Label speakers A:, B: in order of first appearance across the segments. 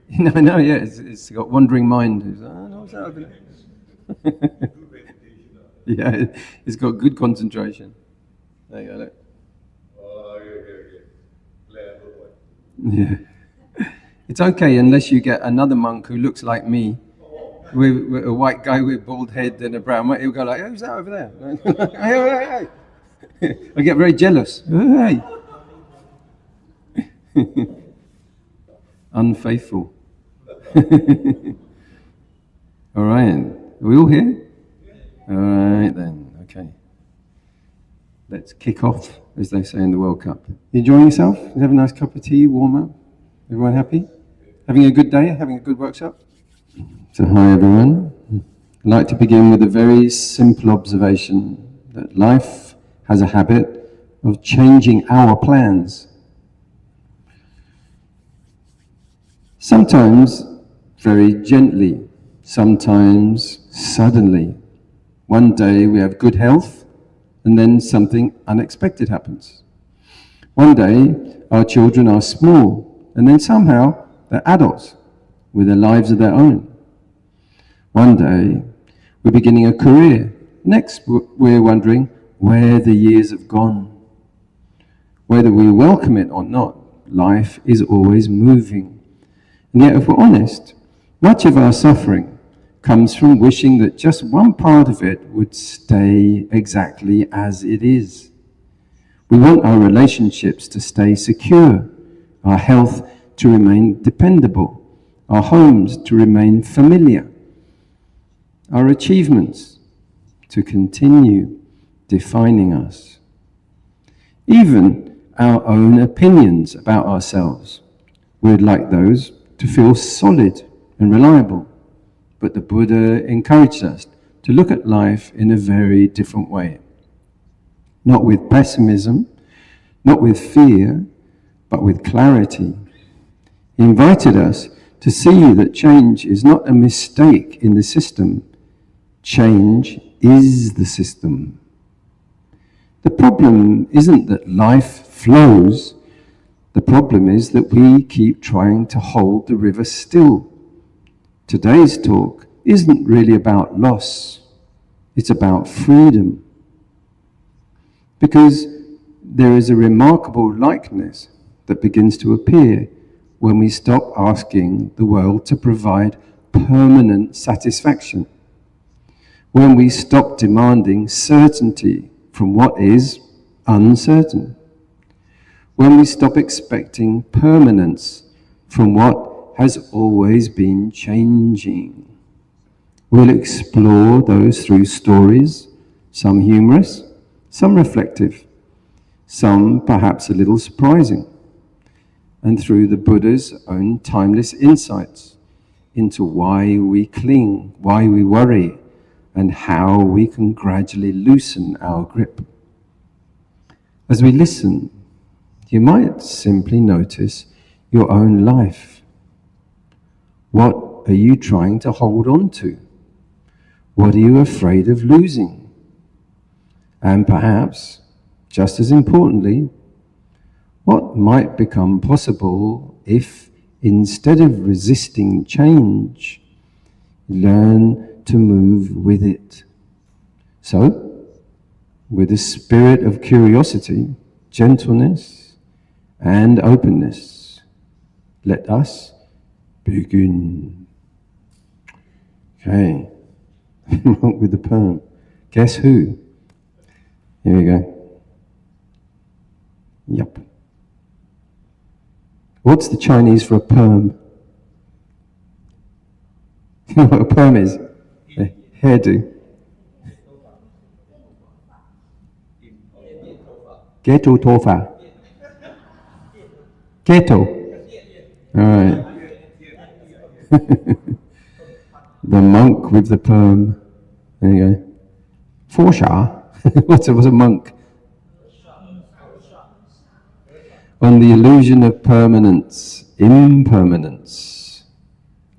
A: No, yeah, it's got wandering mind. It's like, oh, no, what's that over there? Yeah, it's got good concentration. There you go, look. Yeah. It's okay unless you get another monk who looks like me, with a white guy with a bald head and a brown one. He'll go like, who's that over there? Hey, hey, hey. I get very jealous. Hey. Unfaithful. All right. Are we all here? All right then. Okay. Let's kick off, as they say in the World Cup. You enjoying yourself? You have a nice cup of tea, warm up? Everyone happy? Having a good day? Having a good workshop? So hi everyone. I'd like to begin with a very simple observation that life has a habit of changing our plans. Sometimes very gently, sometimes suddenly. One day we have good health, and then something unexpected happens. One day our children are small, and then somehow they're adults with their lives of their own. One day we're beginning a career. Next we're wondering where the years have gone. Whether we welcome it or not, life is always moving. And yet if we're honest, much of our suffering comes from wishing that just one part of it would stay exactly as it is. We want our relationships to stay secure, our health to remain dependable, our homes to remain familiar, our achievements to continue defining us. Even our own opinions about ourselves, we'd like those to feel solid and reliable. But the Buddha encouraged us to look at life in a very different way. Not with pessimism, not with fear, but with clarity. He invited us to see that change is not a mistake in the system. Change is the system. The problem isn't that life flows. The problem is that we keep trying to hold the river still. Today's talk isn't really about loss. It's about freedom. Because there is a remarkable likeness that begins to appear when we stop asking the world to provide permanent satisfaction. When we stop demanding certainty from what is uncertain. When we stop expecting permanence from what has always been changing. We'll explore those through stories, some humorous, some reflective, some perhaps a little surprising, and through the Buddha's own timeless insights into why we cling, why we worry, and how we can gradually loosen our grip. As we listen, you might simply notice your own life. What are you trying to hold on to? What are you afraid of losing? And perhaps, just as importantly, what might become possible if, instead of resisting change, learn to move with it? So, with a spirit of curiosity, gentleness, and openness, let us begin. Okay, with the perm. Guess who? Here we go. Yup. What's the Chinese for a perm? You know what a perm is? A hairdo. Ghetto tofa. Ghetto. All right. The monk with the perm. There you go. Forsha. What's a monk? On the illusion of permanence, impermanence,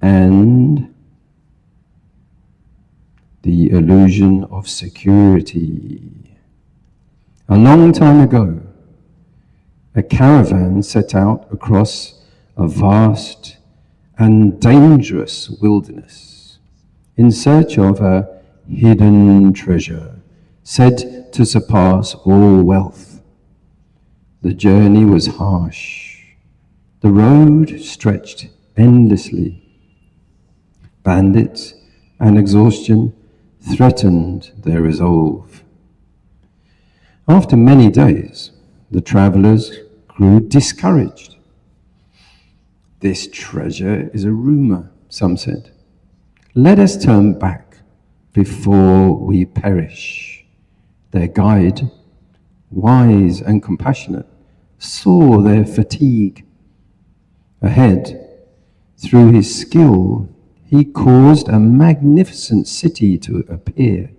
A: and the illusion of security. A long time ago, a caravan set out across a vast and dangerous wilderness in search of a hidden treasure said to surpass all wealth. The journey was harsh. The road stretched endlessly. Bandits and exhaustion threatened their resolve. After many days, the travelers grew discouraged. This treasure is a rumor, some said. Let us turn back before we perish. Their guide, wise and compassionate, saw their fatigue. Ahead, through his skill, he caused a magnificent city to appear,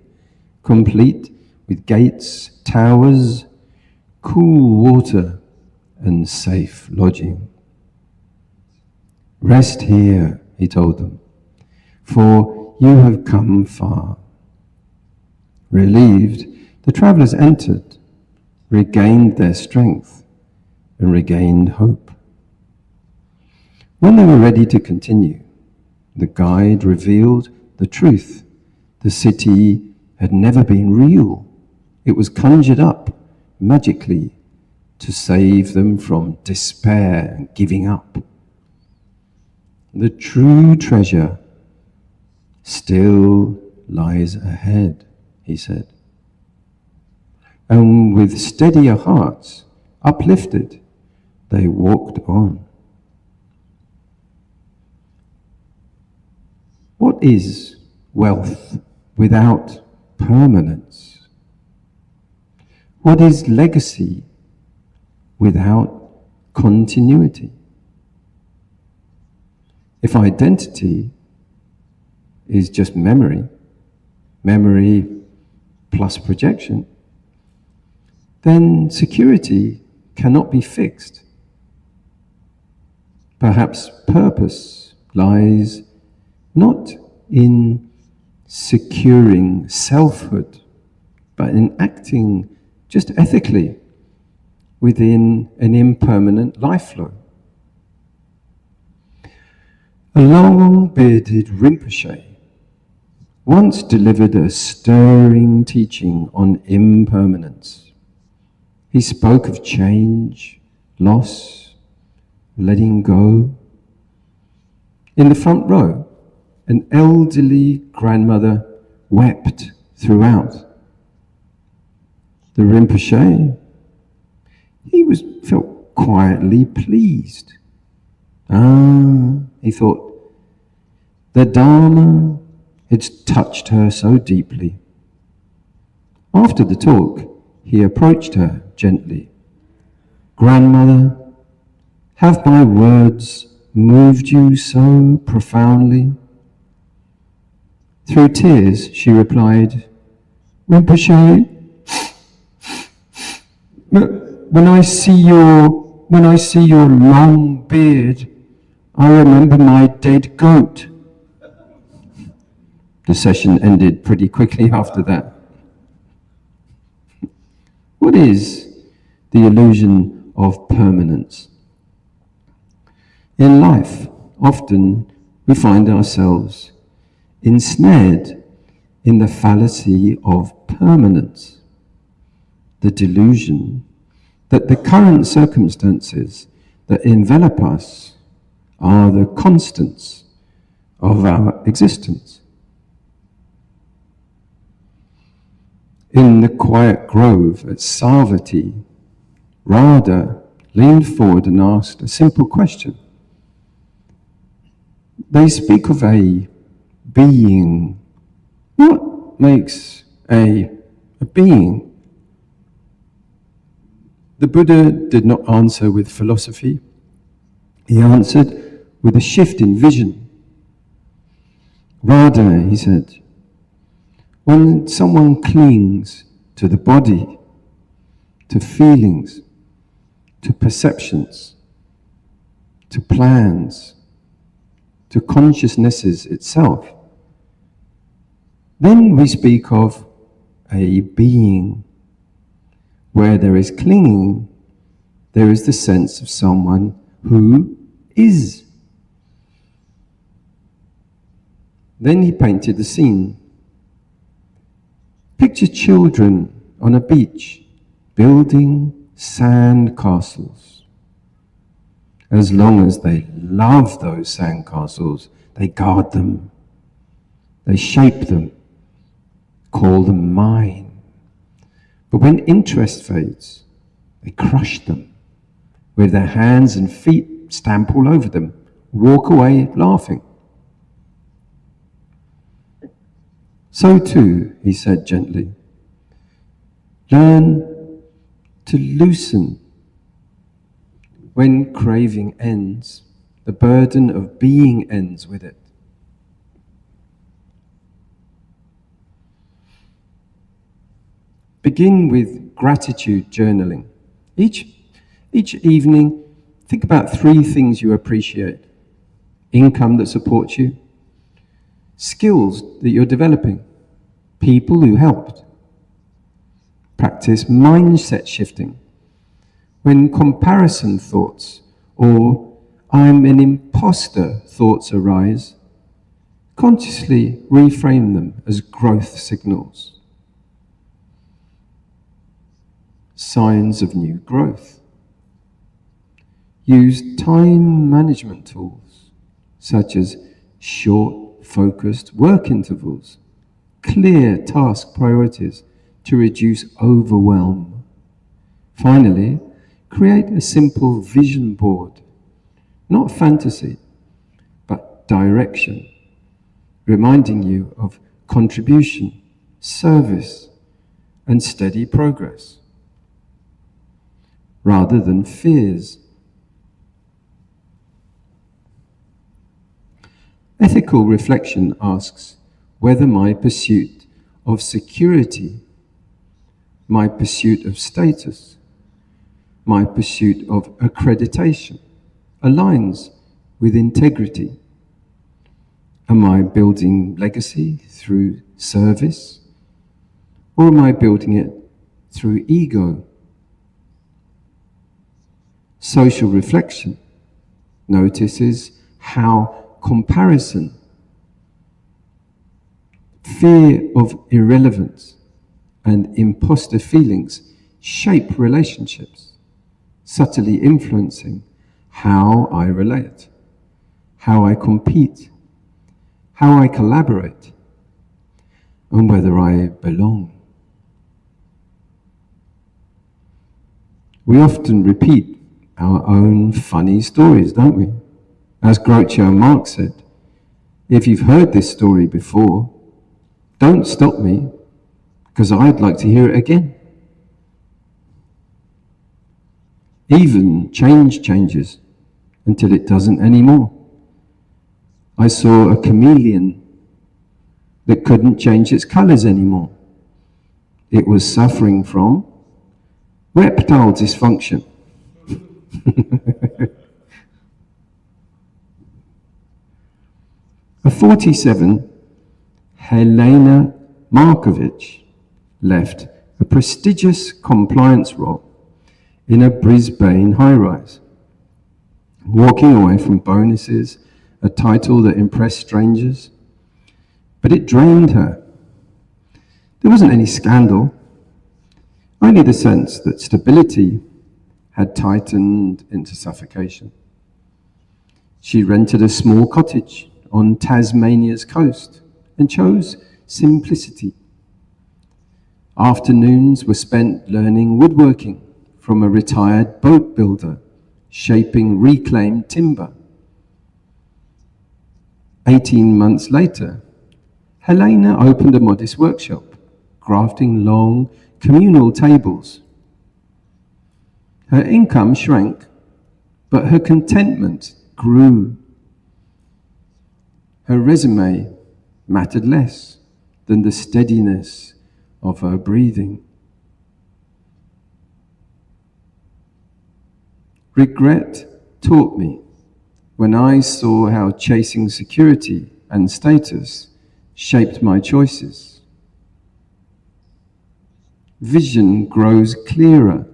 A: complete with gates, towers, cool water, and safe lodging. Rest here, he told them, for you have come far. Relieved, the travelers entered, regained their strength, and regained hope. When they were ready to continue, the guide revealed the truth. The city had never been real. It was conjured up magically to save them from despair and giving up. The true treasure still lies ahead, he said. And with steadier hearts, uplifted, they walked on. What is wealth without permanence? What is legacy without continuity? If identity is just memory plus projection, then security cannot be fixed. Perhaps purpose lies not in securing selfhood, but in acting just ethically within an impermanent life flow. A long-bearded Rinpoche once delivered a stirring teaching on impermanence. He spoke of change, loss, letting go. In the front row, an elderly grandmother wept throughout. The Rinpoche, he felt quietly pleased. He thought, the Dharma had touched her so deeply. After the talk, he approached her gently. Grandmother, have my words moved you so profoundly? Through tears, she replied, Rinpoche, when I see your long beard, I remember my dead goat. The session ended pretty quickly after that. What is the illusion of permanence? In life, often we find ourselves ensnared in the fallacy of permanence, the delusion that the current circumstances that envelop us are the constants of our existence. In the quiet grove at Savatthi, Radha leaned forward and asked a simple question. They speak of a being. What makes a being? The Buddha did not answer with philosophy. He answered with a shift in vision. Radha, he said, when someone clings to the body, to feelings, to perceptions, to plans, to consciousnesses itself, then we speak of a being. Where there is clinging, there is the sense of someone who is. Then he painted the scene. Picture children on a beach building sand castles. As long as they love those sand castles, they guard them, they shape them, call them mine. But when interest fades, they crush them with their hands and feet, stamp all over them, walk away laughing. So too, he said gently, learn to loosen. When craving ends, the burden of being ends with it. Begin with gratitude journaling. Each evening, think about 3 things you appreciate. Income that supports you, skills that you're developing, people who helped. Practice mindset shifting. When comparison thoughts or I'm an imposter thoughts arise, consciously reframe them as growth signals. Signs of new growth. Use time management tools such as short, focused work intervals, clear task priorities to reduce overwhelm. Finally, create a simple vision board, not fantasy, but direction, reminding you of contribution, service, and steady progress, rather than fears. Ethical reflection asks whether my pursuit of security, my pursuit of status, my pursuit of accreditation aligns with integrity. Am I building legacy through service, or am I building it through ego? Social reflection notices how comparison, fear of irrelevance, and imposter feelings shape relationships, subtly influencing how I relate, how I compete, how I collaborate, and whether I belong. We often repeat our own funny stories, don't we? As Groucho Marx said, if you've heard this story before, don't stop me, because I'd like to hear it again. Even change changes until it doesn't anymore. I saw a chameleon that couldn't change its colors anymore. It was suffering from reptile dysfunction. A 47, Helena Markovich, left a prestigious compliance role in a Brisbane high-rise, walking away from bonuses, a title that impressed strangers, but it drained her. There wasn't any scandal, only the sense that stability had tightened into suffocation. She rented a small cottage on Tasmania's coast and chose simplicity. Afternoons were spent learning woodworking from a retired boat builder, shaping reclaimed timber. 18 months later, Helena opened a modest workshop, crafting long communal tables. Her income shrank, but her contentment grew. Her resume mattered less than the steadiness of her breathing. Regret taught me when I saw how chasing security and status shaped my choices. Vision grows clearer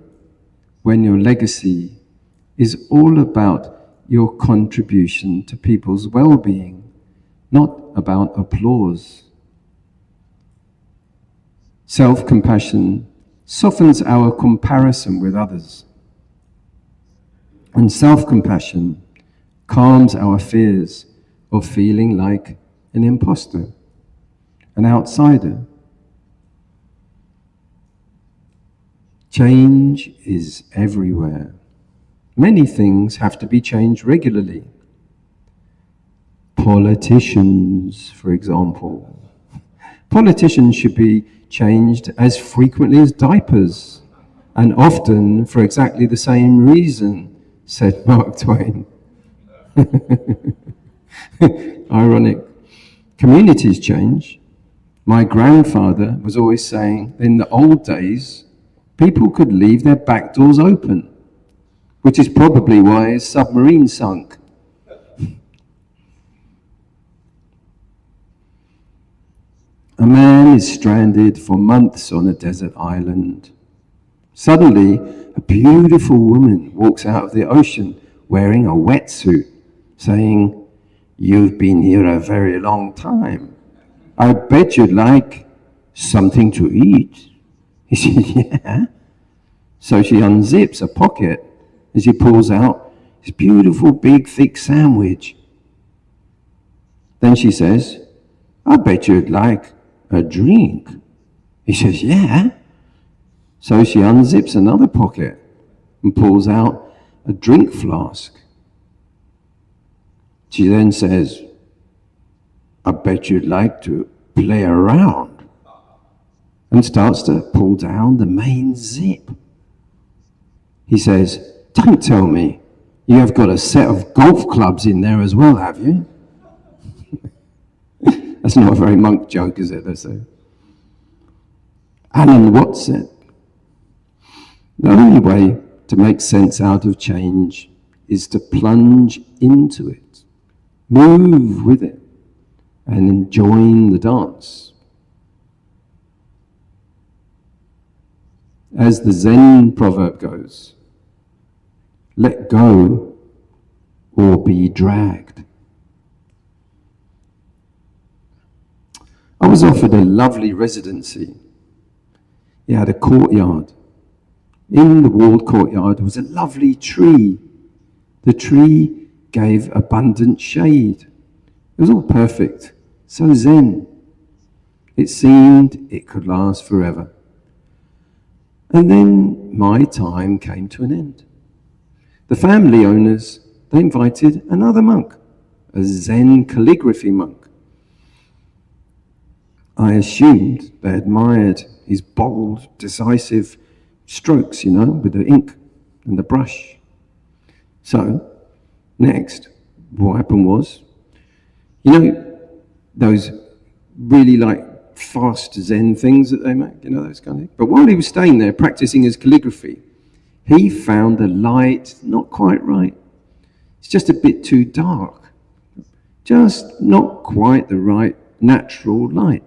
A: when your legacy is all about your contribution to people's well-being, not about applause. Self-compassion softens our comparison with others, and self-compassion calms our fears of feeling like an imposter, an outsider. Change is everywhere. Many things have to be changed regularly. Politicians, for example. Politicians should be changed as frequently as diapers, and often for exactly the same reason, said Mark Twain. Ironic. Communities change. My grandfather was always saying, in the old days, people could leave their back doors open, which is probably why his submarine sunk. A man is stranded for months on a desert island. Suddenly, a beautiful woman walks out of the ocean wearing a wetsuit, saying, "You've been here a very long time. I bet you'd like something to eat." He said, "Yeah." So she unzips a pocket and she pulls out this beautiful, big, thick sandwich. Then she says, "I bet you'd like a drink." He says, "Yeah." So she unzips another pocket and pulls out a drink flask. She then says, "I bet you'd like to play around," and starts to pull down the main zip. He says, "Don't tell me you have got a set of golf clubs in there as well, have you?" That's not a very monk joke, is it? That's a... Alan Watts said, "The only way to make sense out of change is to plunge into it, move with it, and join the dance." As the Zen proverb goes, let go or be dragged. I was offered a lovely residency. It had a courtyard. In the walled courtyard was a lovely tree. The tree gave abundant shade. It was all perfect, so zen. It seemed it could last forever. And then my time came to an end. The family owners, they invited another monk, a Zen calligraphy monk. I assumed they admired his bold, decisive strokes, with the ink and the brush. So, next, what happened was, those really fast Zen things that they make, those kind of things. But while he was staying there practicing his calligraphy, he found the light not quite right. It's just a bit too dark. Just not quite the right natural light.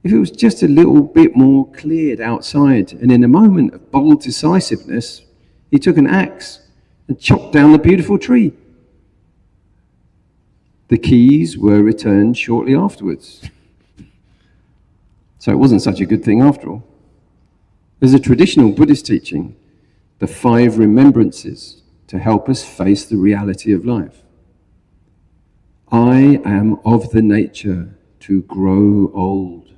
A: If it was just a little bit more cleared outside, and in a moment of bold decisiveness, he took an axe and chopped down the beautiful tree. The keys were returned shortly afterwards. So it wasn't such a good thing after all. There's a traditional Buddhist teaching, the 5 remembrances, to help us face the reality of life. I am of the nature to grow old.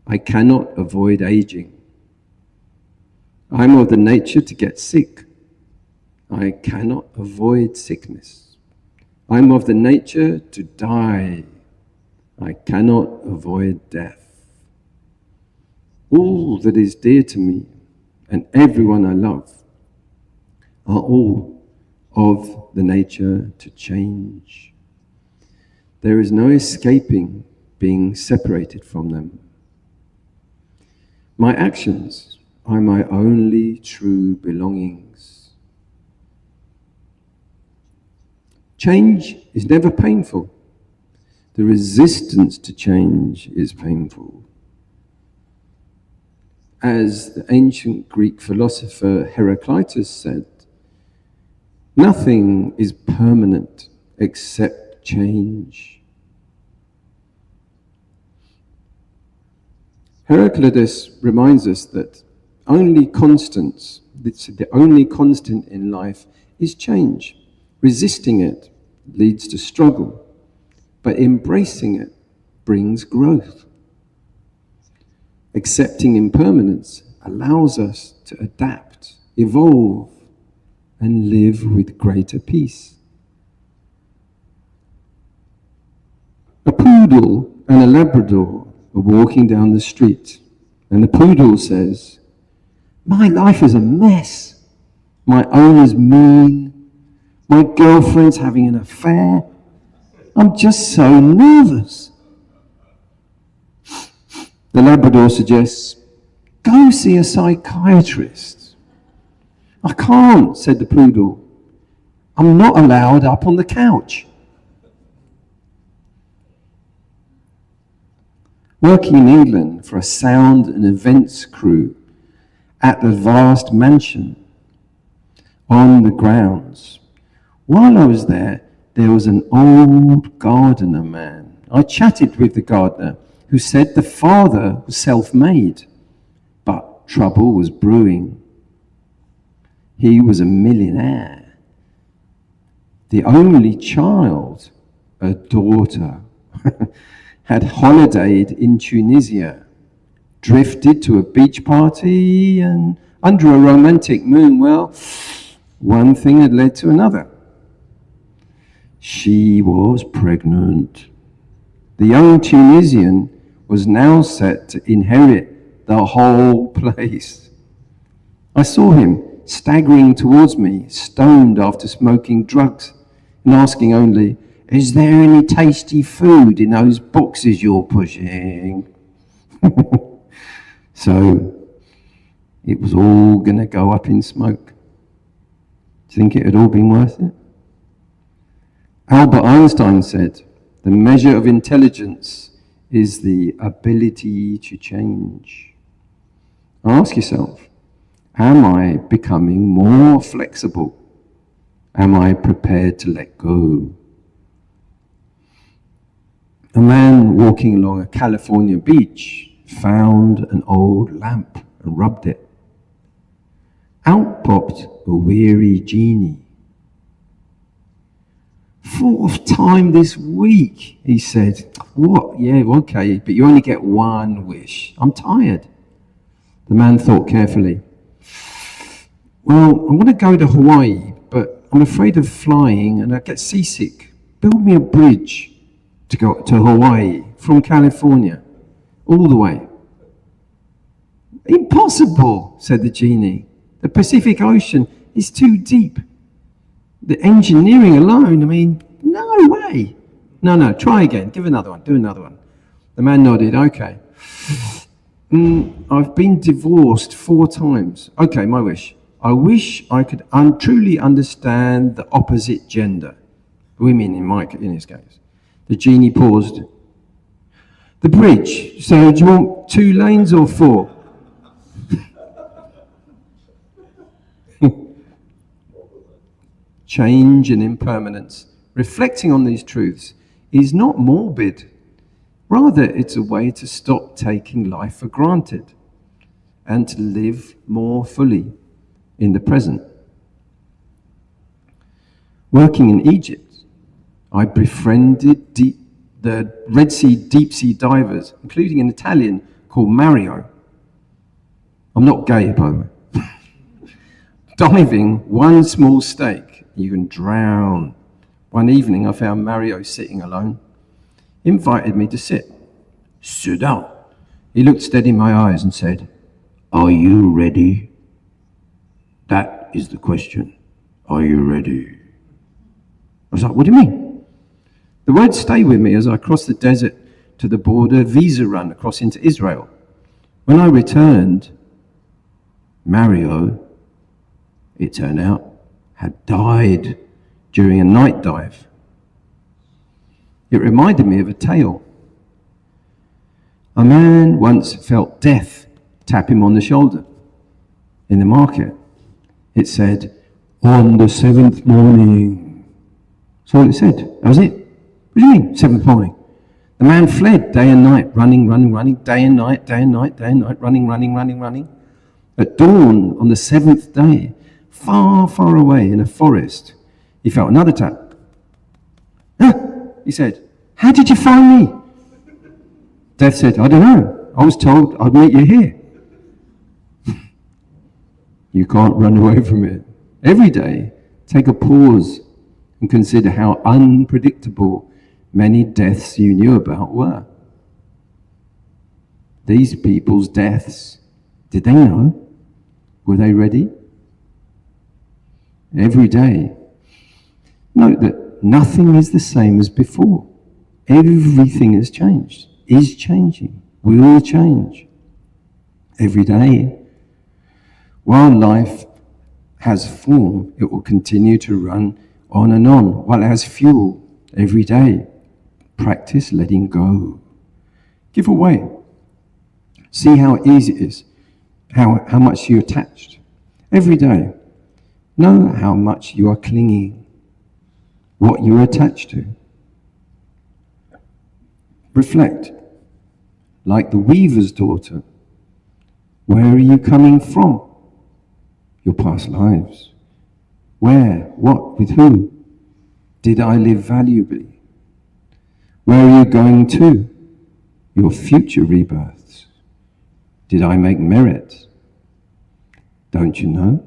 A: I cannot avoid aging. I am of the nature to get sick. I cannot avoid sickness. I am of the nature to die. I cannot avoid death. All that is dear to me and everyone I love are all of the nature to change. There is no escaping being separated from them. My actions are my only true belongings. Change is never painful. The resistance to change is painful. As the ancient Greek philosopher Heraclitus said, Nothing is permanent except change. Heraclitus reminds us that the only constant in life is change. Resisting it leads to struggle, but embracing it brings growth. Accepting impermanence allows us to adapt, evolve, and live with greater peace. A poodle and a Labrador are walking down the street, and the poodle says, "My life is a mess. My owner's mean. My girlfriend's having an affair. I'm just so nervous." The Labrador suggests, "Go see a psychiatrist." "I can't," said the poodle. "I'm not allowed up on the couch." Working in England for a sound and events crew at the vast mansion on the grounds, while I was there was an old gardener man. I chatted with the gardener, who said the father was self-made, but trouble was brewing. He was a millionaire. The only child, a daughter, had holidayed in Tunisia, drifted to a beach party, and under a romantic moon, well, one thing had led to another. She was pregnant. The young Tunisian was now set to inherit the whole place. I saw him staggering towards me, stoned after smoking drugs, and asking only, "Is there any tasty food in those boxes you're pushing?" So, it was all going to go up in smoke. Do you think it had all been worth it? Albert Einstein said, "The measure of intelligence is the ability to change." Ask yourself, am I becoming more flexible? Am I prepared to let go? A man walking along a California beach found an old lamp and rubbed it. Out popped a weary genie. "Fourth time this week," he said. "What? Yeah, okay, but you only get one wish. I'm tired." The man thought carefully. "Well, I want to go to Hawaii, but I'm afraid of flying and I get seasick. Build me a bridge to go to Hawaii from California, all the way." "Impossible," said the genie. "The Pacific Ocean is too deep. The engineering alone, I mean, no way." No, try again. Give another one. Do another one." The man nodded. "Okay. I've been divorced 4 times. Okay, my wish. I wish I could truly understand the opposite gender." Women in his case. The genie paused. "The bridge. So do you want 2 lanes or 4? Change and impermanence. Reflecting on these truths is not morbid. Rather, it's a way to stop taking life for granted and to live more fully in the present. Working in Egypt, I befriended the Red Sea deep sea divers, including an Italian called Mario. I'm not gay, by the way. Diving one small stake, you can drown. One evening, I found Mario sitting alone. He invited me to sit. "Sit down." He looked steady in my eyes and said, "Are you ready? That is the question. Are you ready?" I was like, "What do you mean?" The words stayed with me as I crossed the desert to the border visa run across into Israel. When I returned, Mario, it turned out, had died during a night dive. It reminded me of a tale. A man once felt death tap him on the shoulder in the market. It said, On the seventh morning. That's all it said. That was it. What do you mean, seventh morning? The man fled day and night, running, day and night, running. At dawn on the seventh day, far, far away in a forest, he felt another tap. He said, "How did you find me?" Death said, "I don't know. I was told I'd meet you here." You can't run away from it. Every day, take a pause and consider how unpredictable many deaths you knew about were. These people's deaths, did they know? Were they ready? Every day, note that nothing is the same as before. Everything has changed, is changing, will change. Every day, while life has form, it will continue to run on and on. While it has fuel, every day, practice letting go. Give away. See how easy it is, how much you're attached. Every day, know how much you are clinging, what you're attached to. Reflect, like the weaver's daughter. Where are you coming from? Your past lives. Where, what, with who did I live valuably? Where are you going to? Your future rebirths. Did I make merit? Don't you know?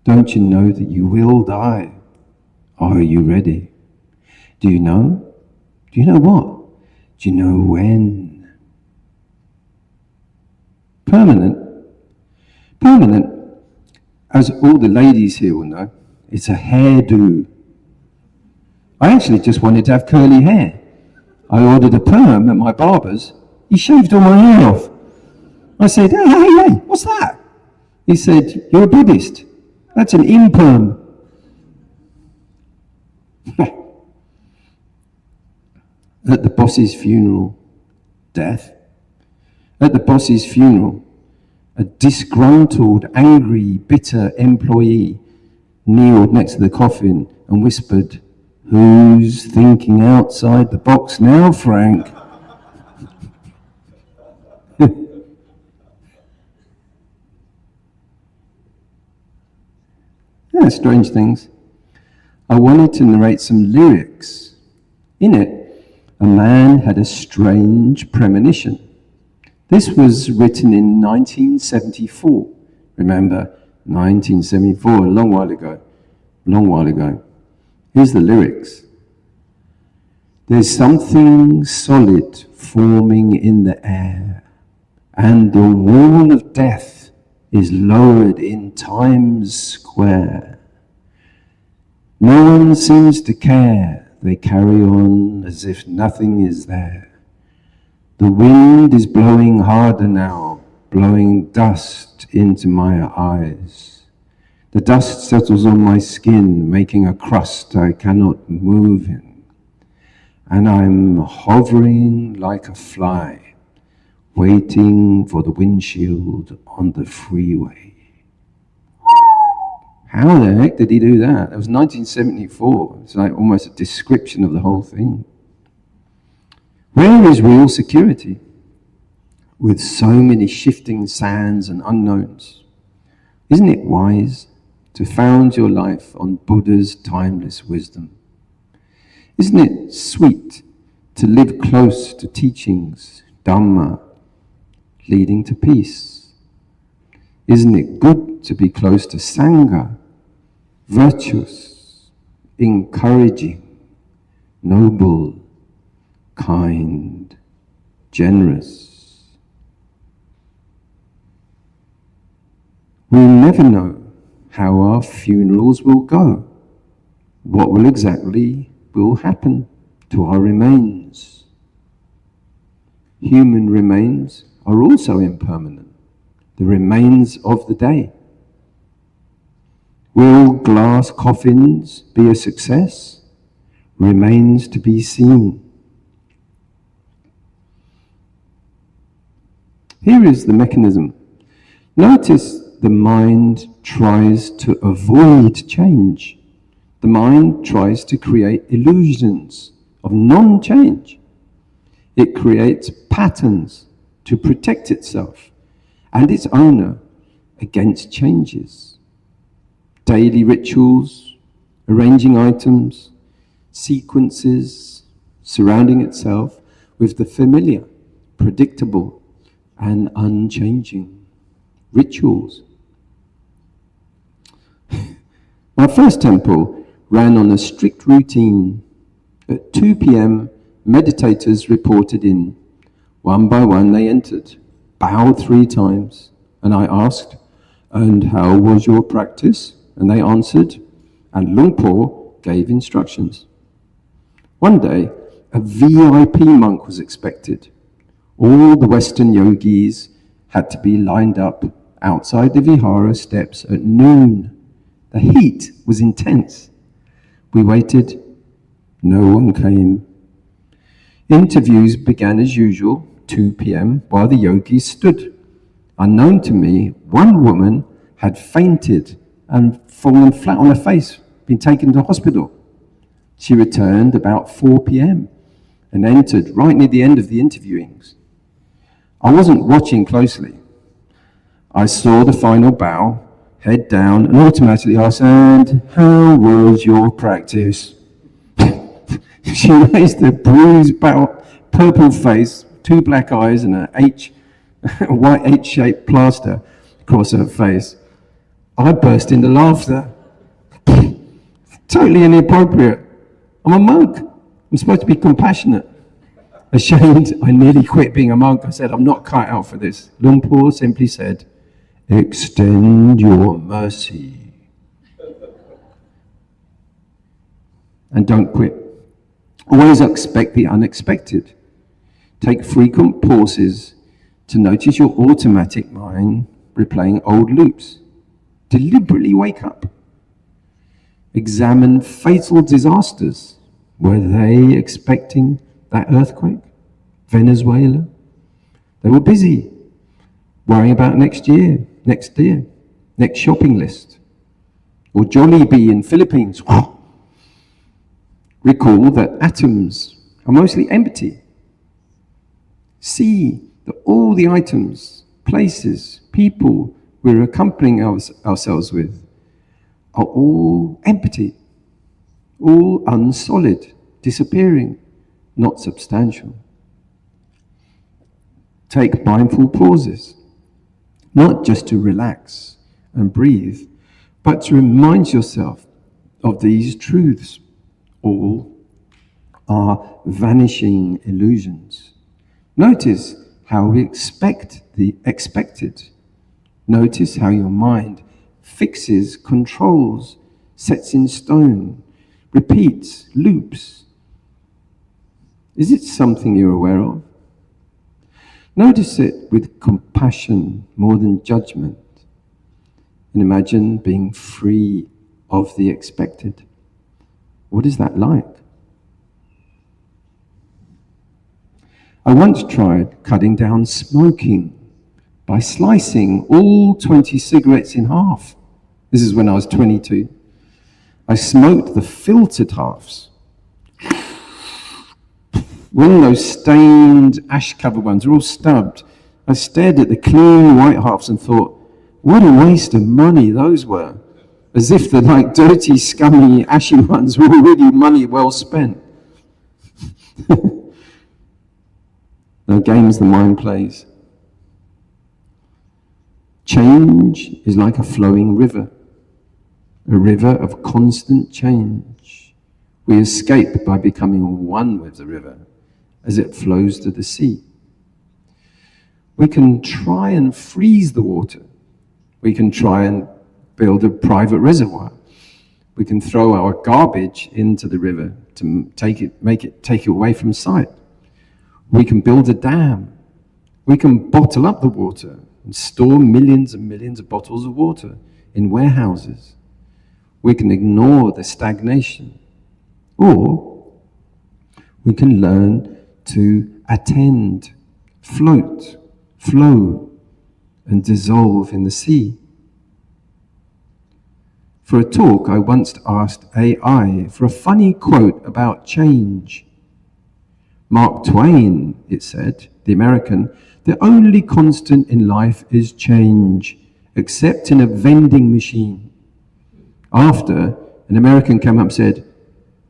A: Don't you know that you will die? Are you ready? Do you know? Do you know what? Do you know when? Permanent, as all the ladies here will know, it's a hairdo. I actually just wanted to have curly hair. I ordered a perm at my barber's. He shaved all my hair off. I said, hey, what's that? He said, "You're a Buddhist. That's an imperm." At the boss's funeral, death. At the boss's funeral, a disgruntled, angry, bitter employee kneeled next to the coffin and whispered, "Who's thinking outside the box now, Frank?" Yeah, strange things. I wanted to narrate some lyrics. In it, a man had a strange premonition. This was written in 1974. Remember, 1974, a long while ago. Here's the lyrics. There's something solid forming in the air, and the wall of death is lowered in Times Square. No one seems to care. They carry on as if nothing is there. The wind is blowing harder now, blowing dust into my eyes. The dust settles on my skin, making a crust I cannot move in. And I'm hovering like a fly, waiting for the windshield on the freeway. How the heck did he do that? That was 1974. It's like almost a description of the whole thing. Where is real security? With so many shifting sands and unknowns. Isn't it wise to found your life on Buddha's timeless wisdom? Isn't it sweet to live close to teachings, Dhamma, leading to peace? Isn't it good to be close to Sangha, virtuous, encouraging, noble, kind, generous? We never know how our funerals will go, what will exactly will happen to our remains. Human remains are also impermanent, the remains of the day. Will glass coffins be a success? Remains to be seen. Here is the mechanism. Notice the mind tries to avoid change. The mind tries to create illusions of non-change. It creates patterns to protect itself and its owner against changes. Daily rituals, arranging items, sequences, surrounding itself with the familiar, predictable, and unchanging rituals. My first temple ran on a strict routine. At 2 p.m., meditators reported in. One by one they entered, bowed 3 times, and I asked, "And how was your practice?" And they answered, and Luang Por gave instructions. One day, a VIP monk was expected. All the Western yogis had to be lined up outside the vihara steps at noon. The heat was intense. We waited. No one came. Interviews began as usual, 2 p.m., while the yogis stood. Unknown to me, one woman had fainted and fallen flat on her face, been taken to hospital. She returned about 4 p.m. and entered right near the end of the interviewings. I wasn't watching closely. I saw the final bow, head down, and automatically asked, "And how was your practice?" She raised a bruised, purple face, 2 black eyes, and a white H-shaped plaster across her face. I burst into laughter. Totally inappropriate. I'm a monk. I'm supposed to be compassionate. Ashamed, I nearly quit being a monk. I said, "I'm not cut out for this." Luang Por simply said, "Extend your mercy. And don't quit. Always expect the unexpected. Take frequent pauses to notice your automatic mind replaying old loops. Deliberately wake up. Examine fatal disasters. Were they expecting that earthquake? Venezuela? They were busy, worrying about next year, next shopping list. Or Jollibee in Philippines. Recall that atoms are mostly empty. See that all the items, places, people we're accompanying ourselves with are all empty, all unsolid, disappearing, not substantial. Take mindful pauses, not just to relax and breathe, but to remind yourself of these truths. All are vanishing illusions. Notice how we expect the expected. Notice how your mind fixes, controls, sets in stone, repeats, loops. Is it something you're aware of? Notice it with compassion more than judgment, and imagine being free of the expected. What is that like? I once tried cutting down smoking by slicing all 20 cigarettes in half. This is when I was 22. I smoked the filtered halves. When those stained ash-covered ones are all stubbed, I stared at the clean white halves and thought, what a waste of money those were. As if the dirty, scummy, ashy ones were already money well spent. No games the mind plays. Change is like a flowing river, a river of constant change. We escape by becoming one with the river as it flows to the sea. We can try and freeze the water. We can try and build a private reservoir. We can throw our garbage into the river to take it away from sight. We can build a dam. We can bottle up the water and store millions and millions of bottles of water in warehouses. We can ignore the stagnation. Or we can learn to attend, float, flow, and dissolve in the sea. For a talk, I once asked AI for a funny quote about change. Mark Twain, it said, the American, the only constant in life is change, except in a vending machine. After, an American came up and said,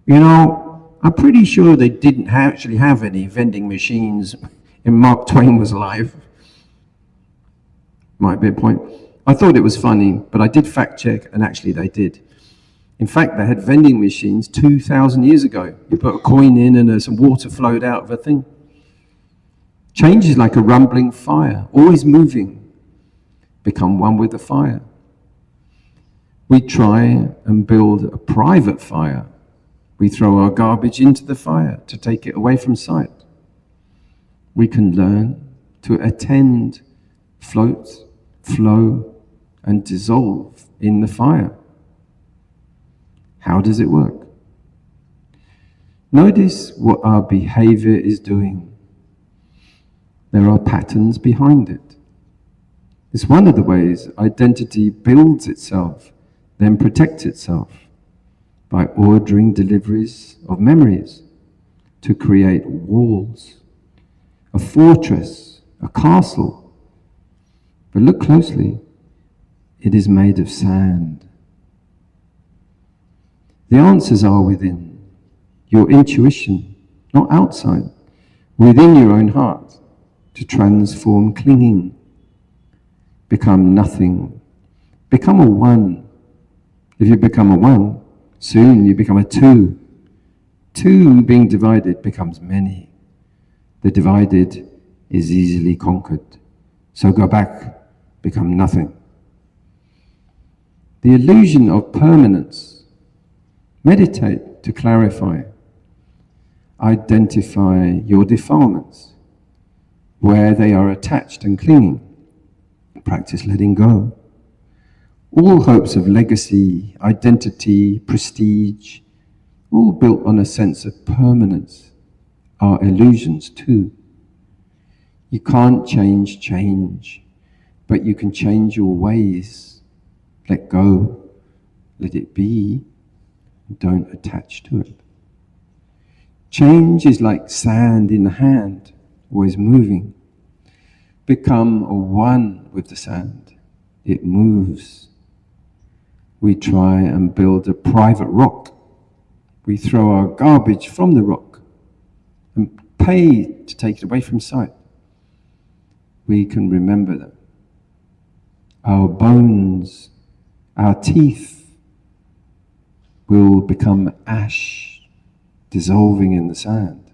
A: you know, I'm pretty sure they didn't actually have any vending machines when Mark Twain was alive. Might be a point. I thought it was funny, but I did fact check, and actually they did. In fact, they had vending machines 2,000 years ago. You put a coin in and some water flowed out of a thing. Change is like a rumbling fire, always moving. Become one with the fire. We try and build a private fire. We throw our garbage into the fire to take it away from sight. We can learn to attend, float, flow, and dissolve in the fire. How does it work? Notice what our behavior is doing. There are patterns behind it. It's one of the ways identity builds itself, then protects itself by ordering deliveries of memories to create walls, a fortress, a castle. But look closely, it is made of sand. The answers are within, your intuition, not outside, within your own heart, to transform clinging, become nothing, become a one. If you become a one, soon you become a two. Two being divided becomes many. The divided is easily conquered. So go back, become nothing. The illusion of permanence. Meditate to clarify. Identify your defilements, where they are attached and clinging. Practice letting go. All hopes of legacy, identity, prestige, all built on a sense of permanence, are illusions too. You can't change change, but you can change your ways. Let go, let it be, don't attach to it. Change is like sand in the hand, always moving. Become a one with the sand. It moves. We try and build a private rock. We throw our garbage from the rock and pay to take it away from sight. We can remember that. Our bones, our teeth, will become ash, dissolving in the sand.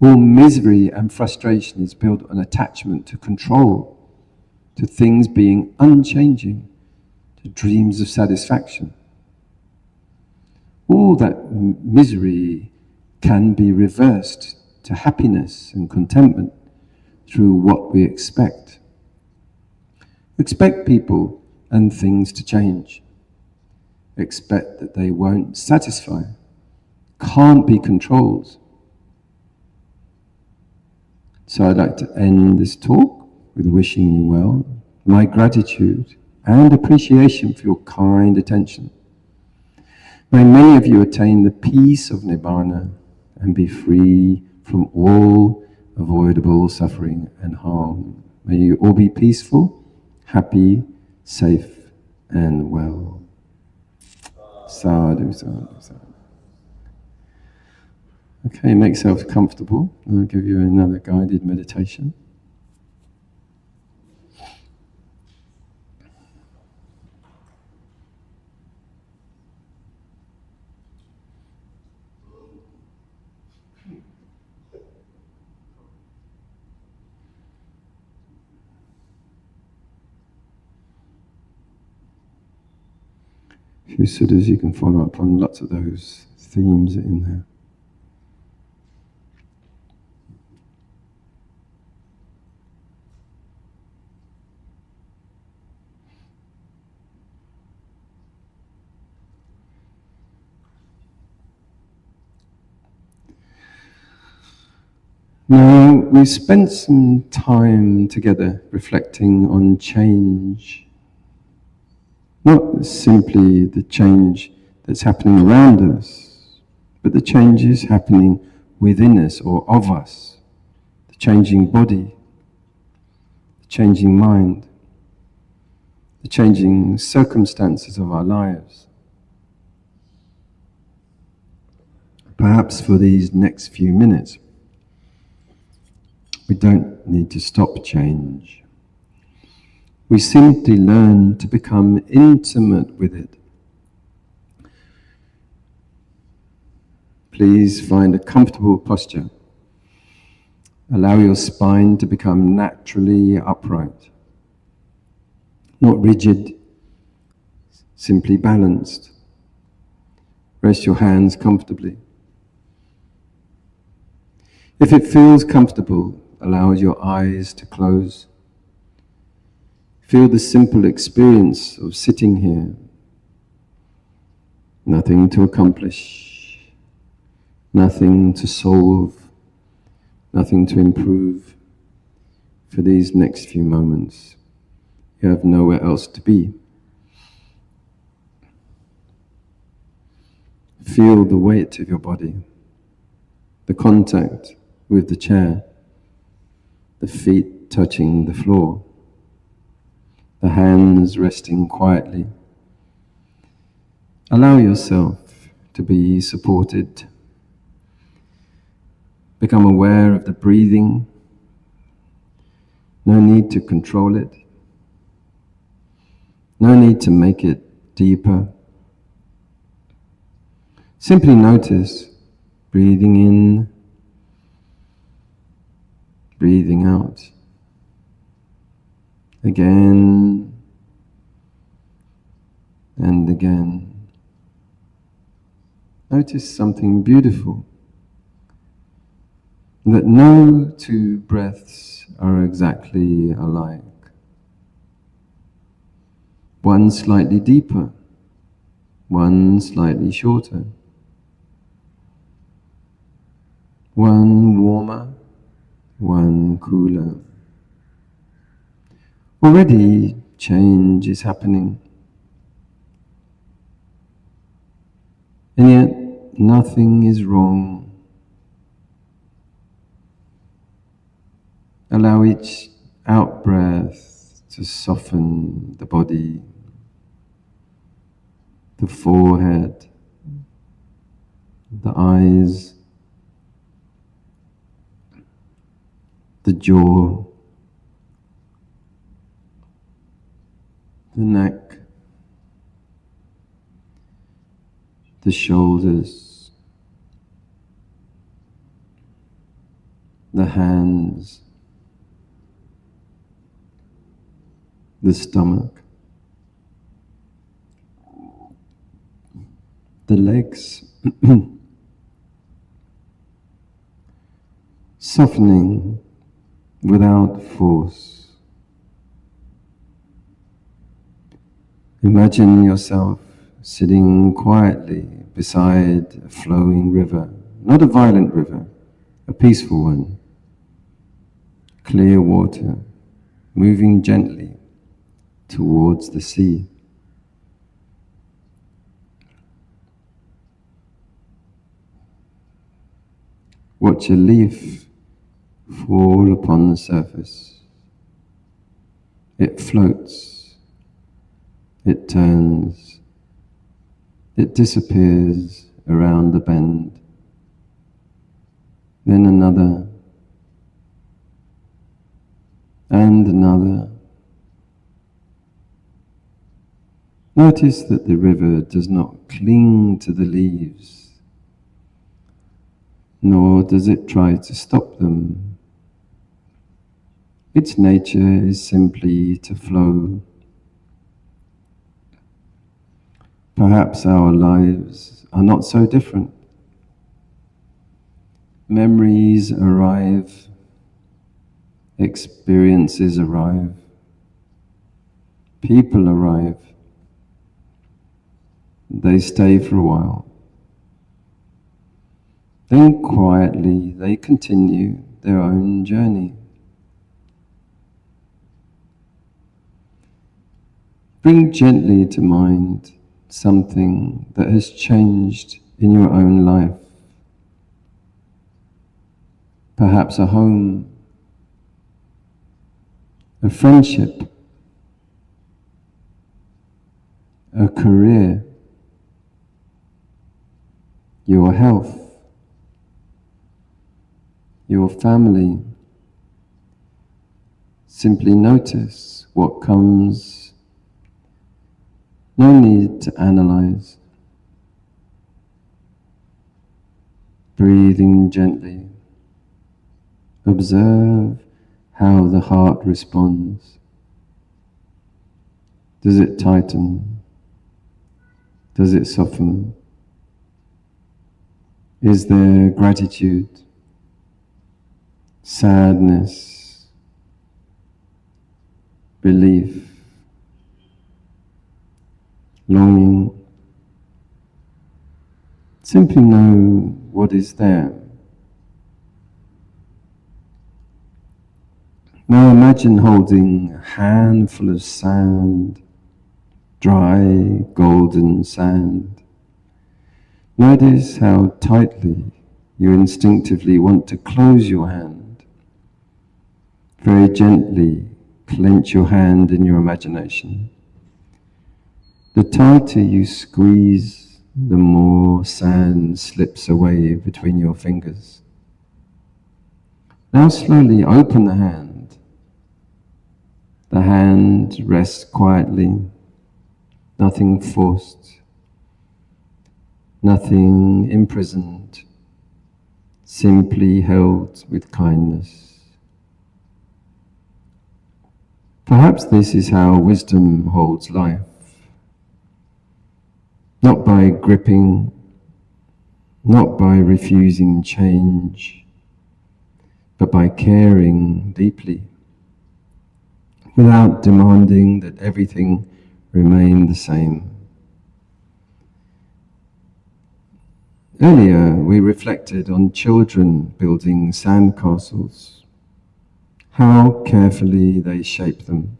A: All misery and frustration is built on attachment to control, to things being unchanging, to dreams of satisfaction. All that misery can be reversed to happiness and contentment through what we expect. Expect people and things to change. Expect that they won't satisfy, can't be controlled. So I'd like to end this talk with wishing you well, my gratitude and appreciation for your kind attention. May many of you attain the peace of Nibbana and be free from all avoidable suffering and harm. May you all be peaceful, happy, safe, and well. Sadhu, sadhu, sadhu. Okay, make yourself comfortable. I'll give you another guided meditation. A few suttas you can follow up on, lots of those themes in there. Now, we've spent some time together reflecting on change. Not simply the change that's happening around us, but the changes happening within us or of us. The changing body, the changing mind, the changing circumstances of our lives. Perhaps for these next few minutes, we don't need to stop change. We simply learn to become intimate with it. Please find a comfortable posture. Allow your spine to become naturally upright. Not rigid, simply balanced. Rest your hands comfortably. If it feels comfortable, allow your eyes to close. Feel the simple experience of sitting here. Nothing to accomplish, nothing to solve, nothing to improve. For these next few moments, you have nowhere else to be. Feel the weight of your body, the contact with the chair, the feet touching the floor, the hands resting quietly. Allow yourself to be supported. Become aware of the breathing. No need to control it. No need to make it deeper. Simply notice breathing in, breathing out. Again and again. Notice something beautiful, that no two breaths are exactly alike. One slightly deeper, one slightly shorter. One warmer, one cooler. Already change is happening. And yet nothing is wrong. Allow each out-breath to soften the body, the forehead, the eyes, the jaw, the neck, the shoulders, the hands, the stomach, the legs, softening without force. Imagine yourself sitting quietly beside a flowing river, not a violent river, a peaceful one. Clear water, moving gently towards the sea. Watch a leaf fall upon the surface. It floats. It turns, it disappears around the bend, then another, and another. Notice that the river does not cling to the leaves, nor does it try to stop them. Its nature is simply to flow. Perhaps our lives are not so different. Memories arrive, experiences arrive, people arrive. They stay for a while. Then quietly they continue their own journey. Bring gently to mind something that has changed in your own life. Perhaps a home, a friendship, a career, your health, your family. Simply notice what comes. No need to analyze. Breathing gently. Observe how the heart responds. Does it tighten? Does it soften? Is there gratitude, sadness, belief, longing? Simply know what is there. Now imagine holding a handful of sand, dry, golden sand. Notice how tightly you instinctively want to close your hand. Very gently clench your hand in your imagination. The tighter you squeeze, the more sand slips away between your fingers. Now slowly open the hand. The hand rests quietly, nothing forced, nothing imprisoned, simply held with kindness. Perhaps this is how wisdom holds life. Not by gripping, not by refusing change, but by caring deeply, without demanding that everything remain the same. Earlier, we reflected on children building sandcastles, how carefully they shape them,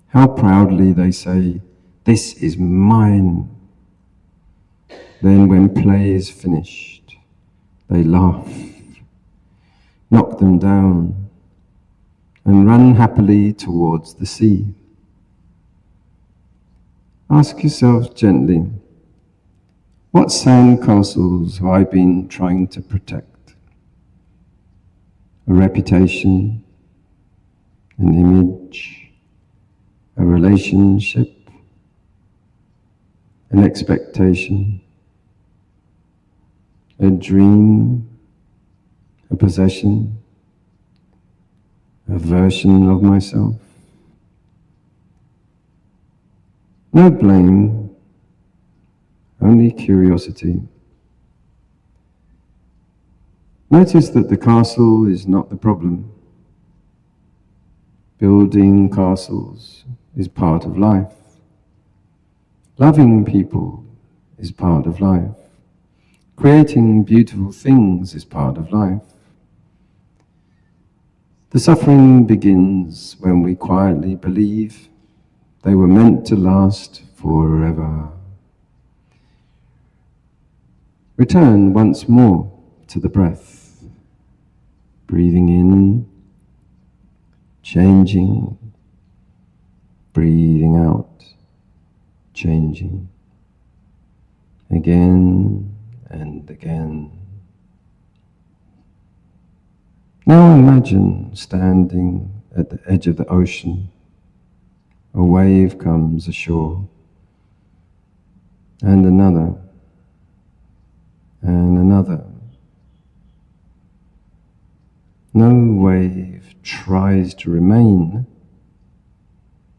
A: how proudly they say, "This is mine." Then when play is finished, they laugh, knock them down, and run happily towards the sea. Ask yourself gently, what sandcastles have I been trying to protect? A reputation, an image, a relationship, an expectation, a dream, a possession, a version of myself. No blame, only curiosity. Notice that the castle is not the problem. Building castles is part of life. Loving people is part of life. Creating beautiful things is part of life. The suffering begins when we quietly believe they were meant to last forever. Return once more to the breath, breathing in, changing, breathing out, changing, again and again. Now imagine standing at the edge of the ocean. A wave comes ashore, and another, and another. No wave tries to remain.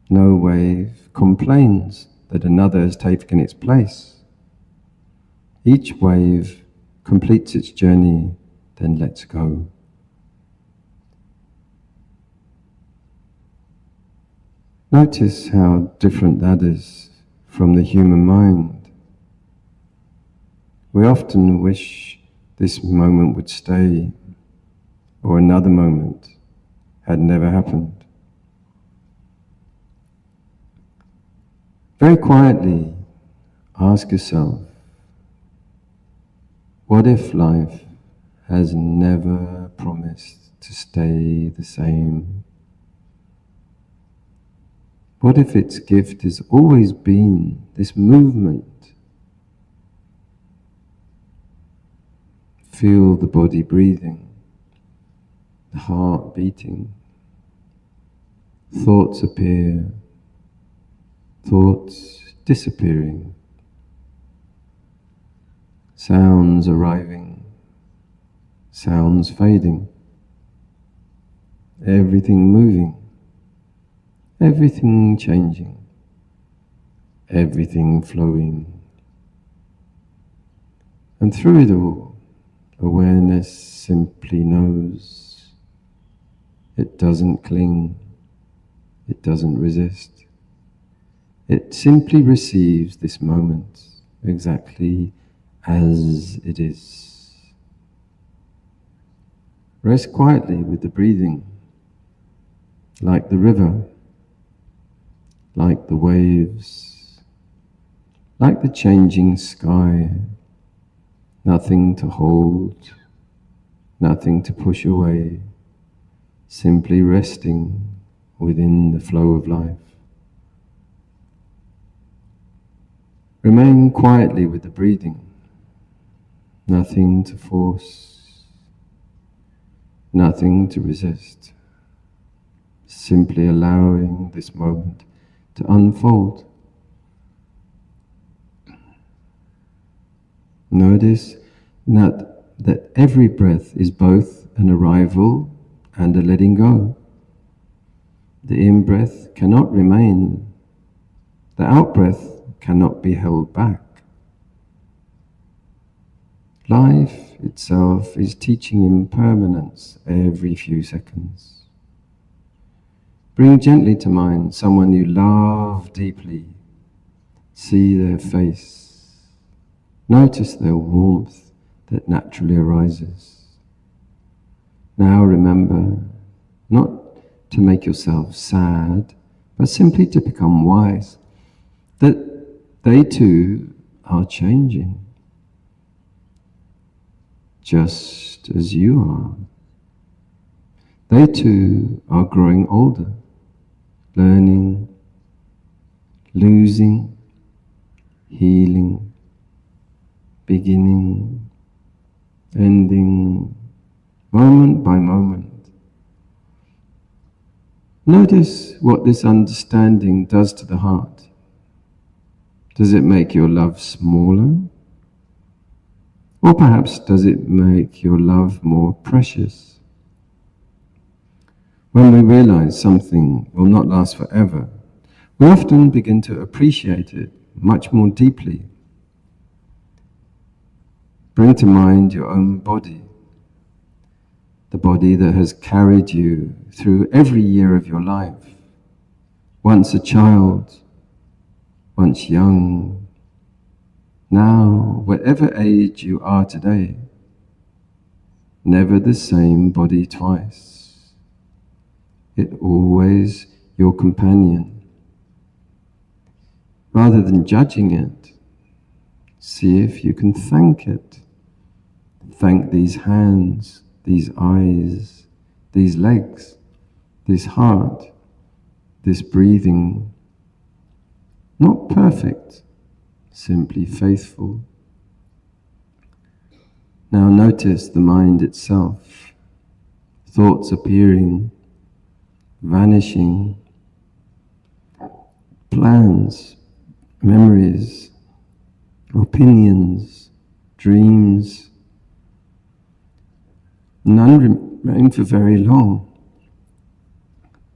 A: No wave complains that another has taken its place. Each wave completes its journey, then lets go. Notice how different that is from the human mind. We often wish this moment would stay, or another moment had never happened. Very quietly ask yourself, what if life has never promised to stay the same? What if its gift has always been this movement? Feel the body breathing, the heart beating. Thoughts appear, thoughts disappearing. Sounds arriving, sounds fading. Everything moving, everything changing, everything flowing. And through it all, awareness simply knows. It doesn't cling, it doesn't resist. It simply receives this moment exactly as it is. Rest quietly with the breathing, like the river, like the waves, like the changing sky. Nothing to hold, nothing to push away, simply resting within the flow of life. Remain quietly with the breathing, nothing to force, nothing to resist, simply allowing this moment to unfold. Notice that every breath is both an arrival and a letting go. The in-breath cannot remain. The out-breath cannot be held back. Life itself is teaching impermanence every few seconds. Bring gently to mind someone you love deeply. See their face. Notice their warmth that naturally arises. Now remember, not to make yourself sad, but simply to become wise, that they too are changing, just as you are. They too are growing older, learning, losing, healing, beginning, ending, moment by moment. Notice what this understanding does to the heart. Does it make your love smaller? Or perhaps does it make your love more precious? When we realize something will not last forever, we often begin to appreciate it much more deeply. Bring to mind your own body, the body that has carried you through every year of your life, once a child, once young, now, whatever age you are today, never the same body twice. It always your companion. Rather than judging it, see if you can thank it. Thank these hands, these eyes, these legs, this heart, this breathing. Not perfect, simply faithful. Now notice the mind itself, thoughts appearing, vanishing, plans, memories, opinions, dreams. None remain for very long.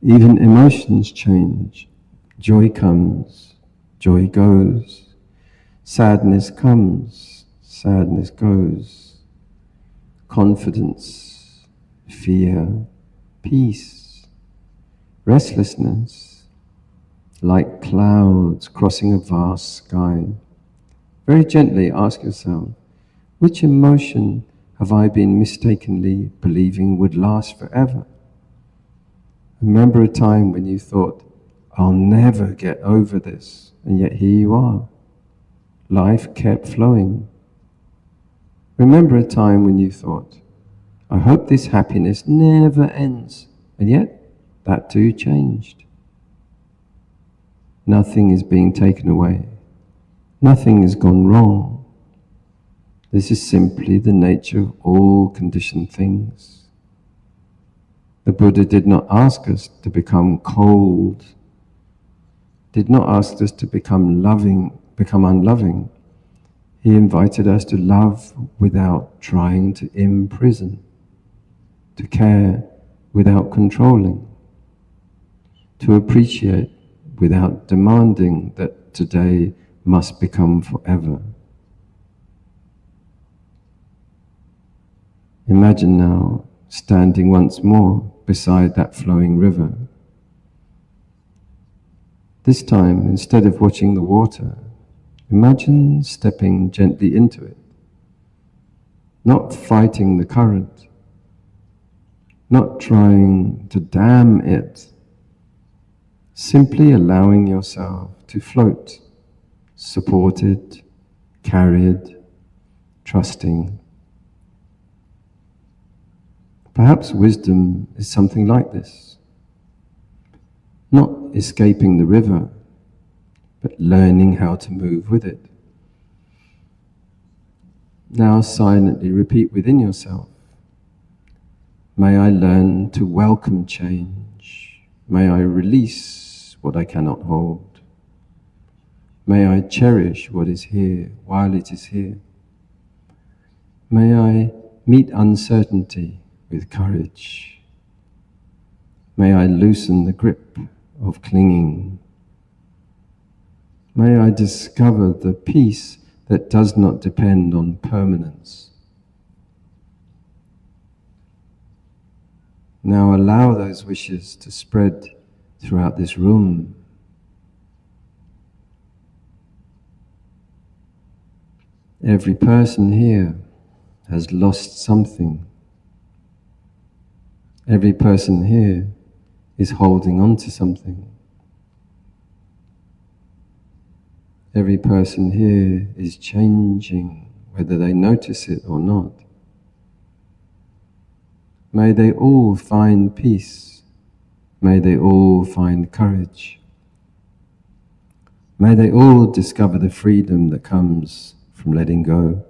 A: Even emotions change. Joy comes, joy goes. Sadness comes, sadness goes. Confidence, fear, peace, restlessness, like clouds crossing a vast sky. Very gently ask yourself, which emotion have I been mistakenly believing would last forever? Remember a time when you thought, I'll never get over this. And yet here you are. Life kept flowing. Remember a time when you thought, I hope this happiness never ends. And yet, that too changed. Nothing is being taken away. Nothing has gone wrong. This is simply the nature of all conditioned things. The Buddha did not ask us to become cold, did not ask us to become unloving. He invited us to love without trying to imprison, to care without controlling, to appreciate without demanding that today must become forever. Imagine now standing once more beside that flowing river. This time, instead of watching the water, imagine stepping gently into it, not fighting the current, not trying to dam it, simply allowing yourself to float, supported, carried, trusting. Perhaps wisdom is something like this. Not escaping the river, but learning how to move with it. Now silently repeat within yourself, may I learn to welcome change. May I release what I cannot hold. May I cherish what is here while it is here. May I meet uncertainty with courage. May I loosen the grip of clinging. May I discover the peace that does not depend on permanence. Now allow those wishes to spread throughout this room. Every person here has lost something. Every person here is holding on to something. Every person here is changing, whether they notice it or not. May they all find peace. May they all find courage. May they all discover the freedom that comes from letting go.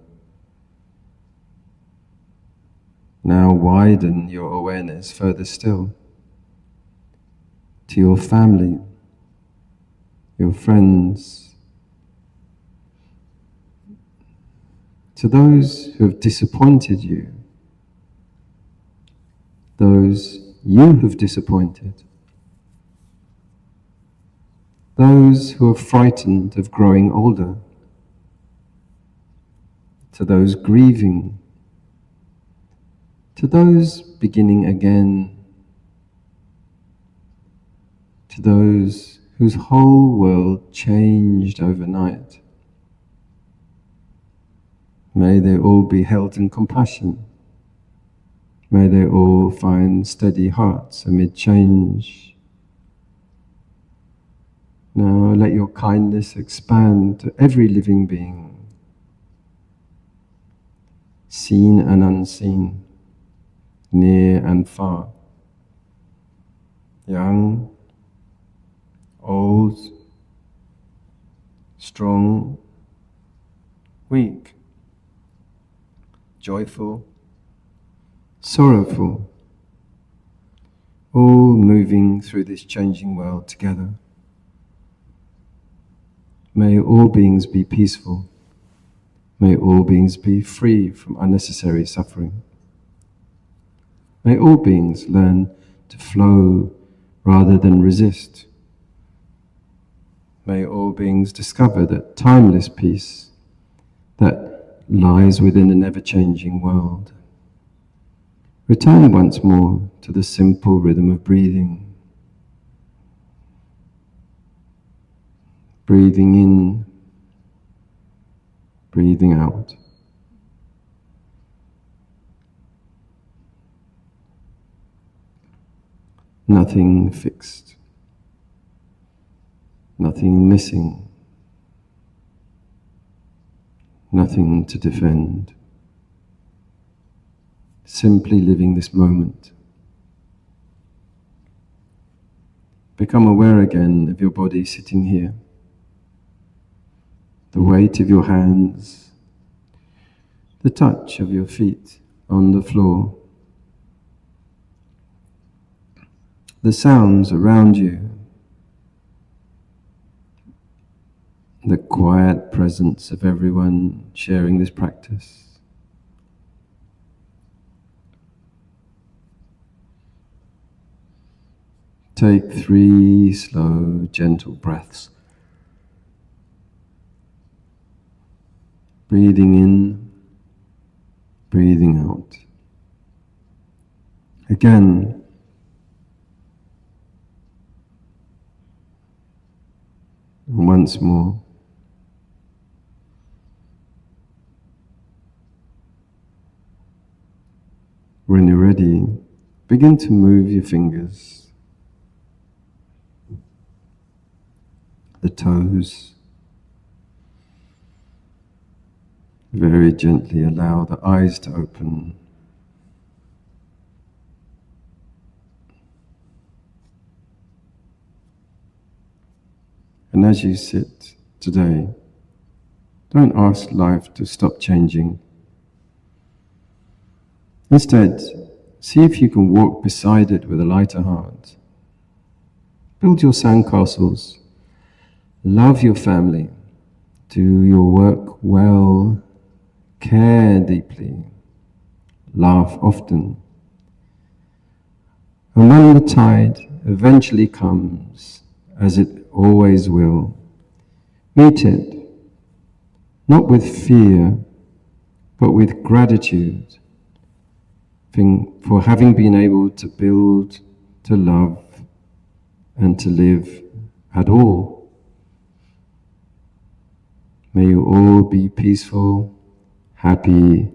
A: Now widen your awareness further still to your family, your friends, to those who have disappointed you, those you have disappointed, those who are frightened of growing older, to those grieving, to those beginning again, to those whose whole world changed overnight. May they all be held in compassion. May they all find steady hearts amid change. Now let your kindness expand to every living being, seen and unseen, near and far, young, old, strong, weak, joyful, sorrowful, all moving through this changing world together. May all beings be peaceful. May all beings be free from unnecessary suffering. May all beings learn to flow rather than resist. May all beings discover that timeless peace that lies within an ever-changing world. Return once more to the simple rhythm of breathing. Breathing in, breathing out. Nothing fixed. nothing missing, nothing to defend. Simply living this moment. Become aware again of your body sitting here. The weight of your hands, the touch of your feet on the floor, the sounds around you, the quiet presence of everyone sharing this practice. Take 3 slow, gentle breaths. Breathing in, breathing out. Again. And once more. When you're ready, begin to move your fingers. The toes. Very gently allow the eyes to open. And as you sit today, don't ask life to stop changing. Instead, see if you can walk beside it with a lighter heart. Build your sandcastles. Love your family. Do your work well. Care deeply. Laugh often. And when the tide eventually comes, as it always will, meet it, not with fear, but with gratitude for having been able to build, to love, and to live at all. May you all be peaceful, happy,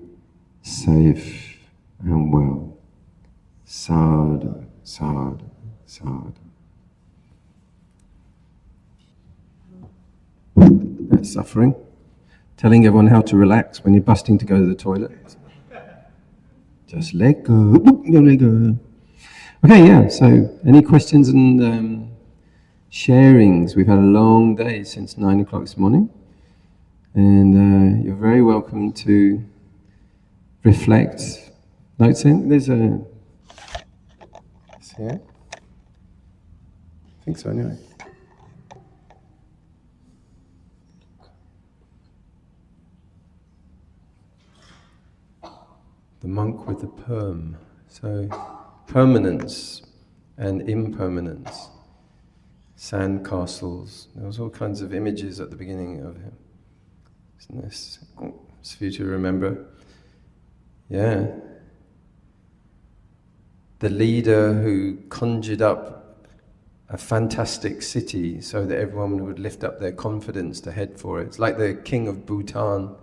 A: safe, and well. Sadhu, sadhu, sadhu. That's suffering. Telling everyone how to relax when you're busting to go to the toilet. Just let go. Let go. Okay, yeah, so any questions and sharings? We've had a long day since 9 o'clock this morning. And you're very welcome to reflect. Notes in? There's a... See it? I think so, anyway. The monk with the perm. So, permanence and impermanence. Sandcastles. There was all kinds of images at the beginning of him. Isn't this? It's for you to remember. Yeah. The leader who conjured up a fantastic city so that everyone would lift up their confidence to head for it. It's like the king of Bhutan.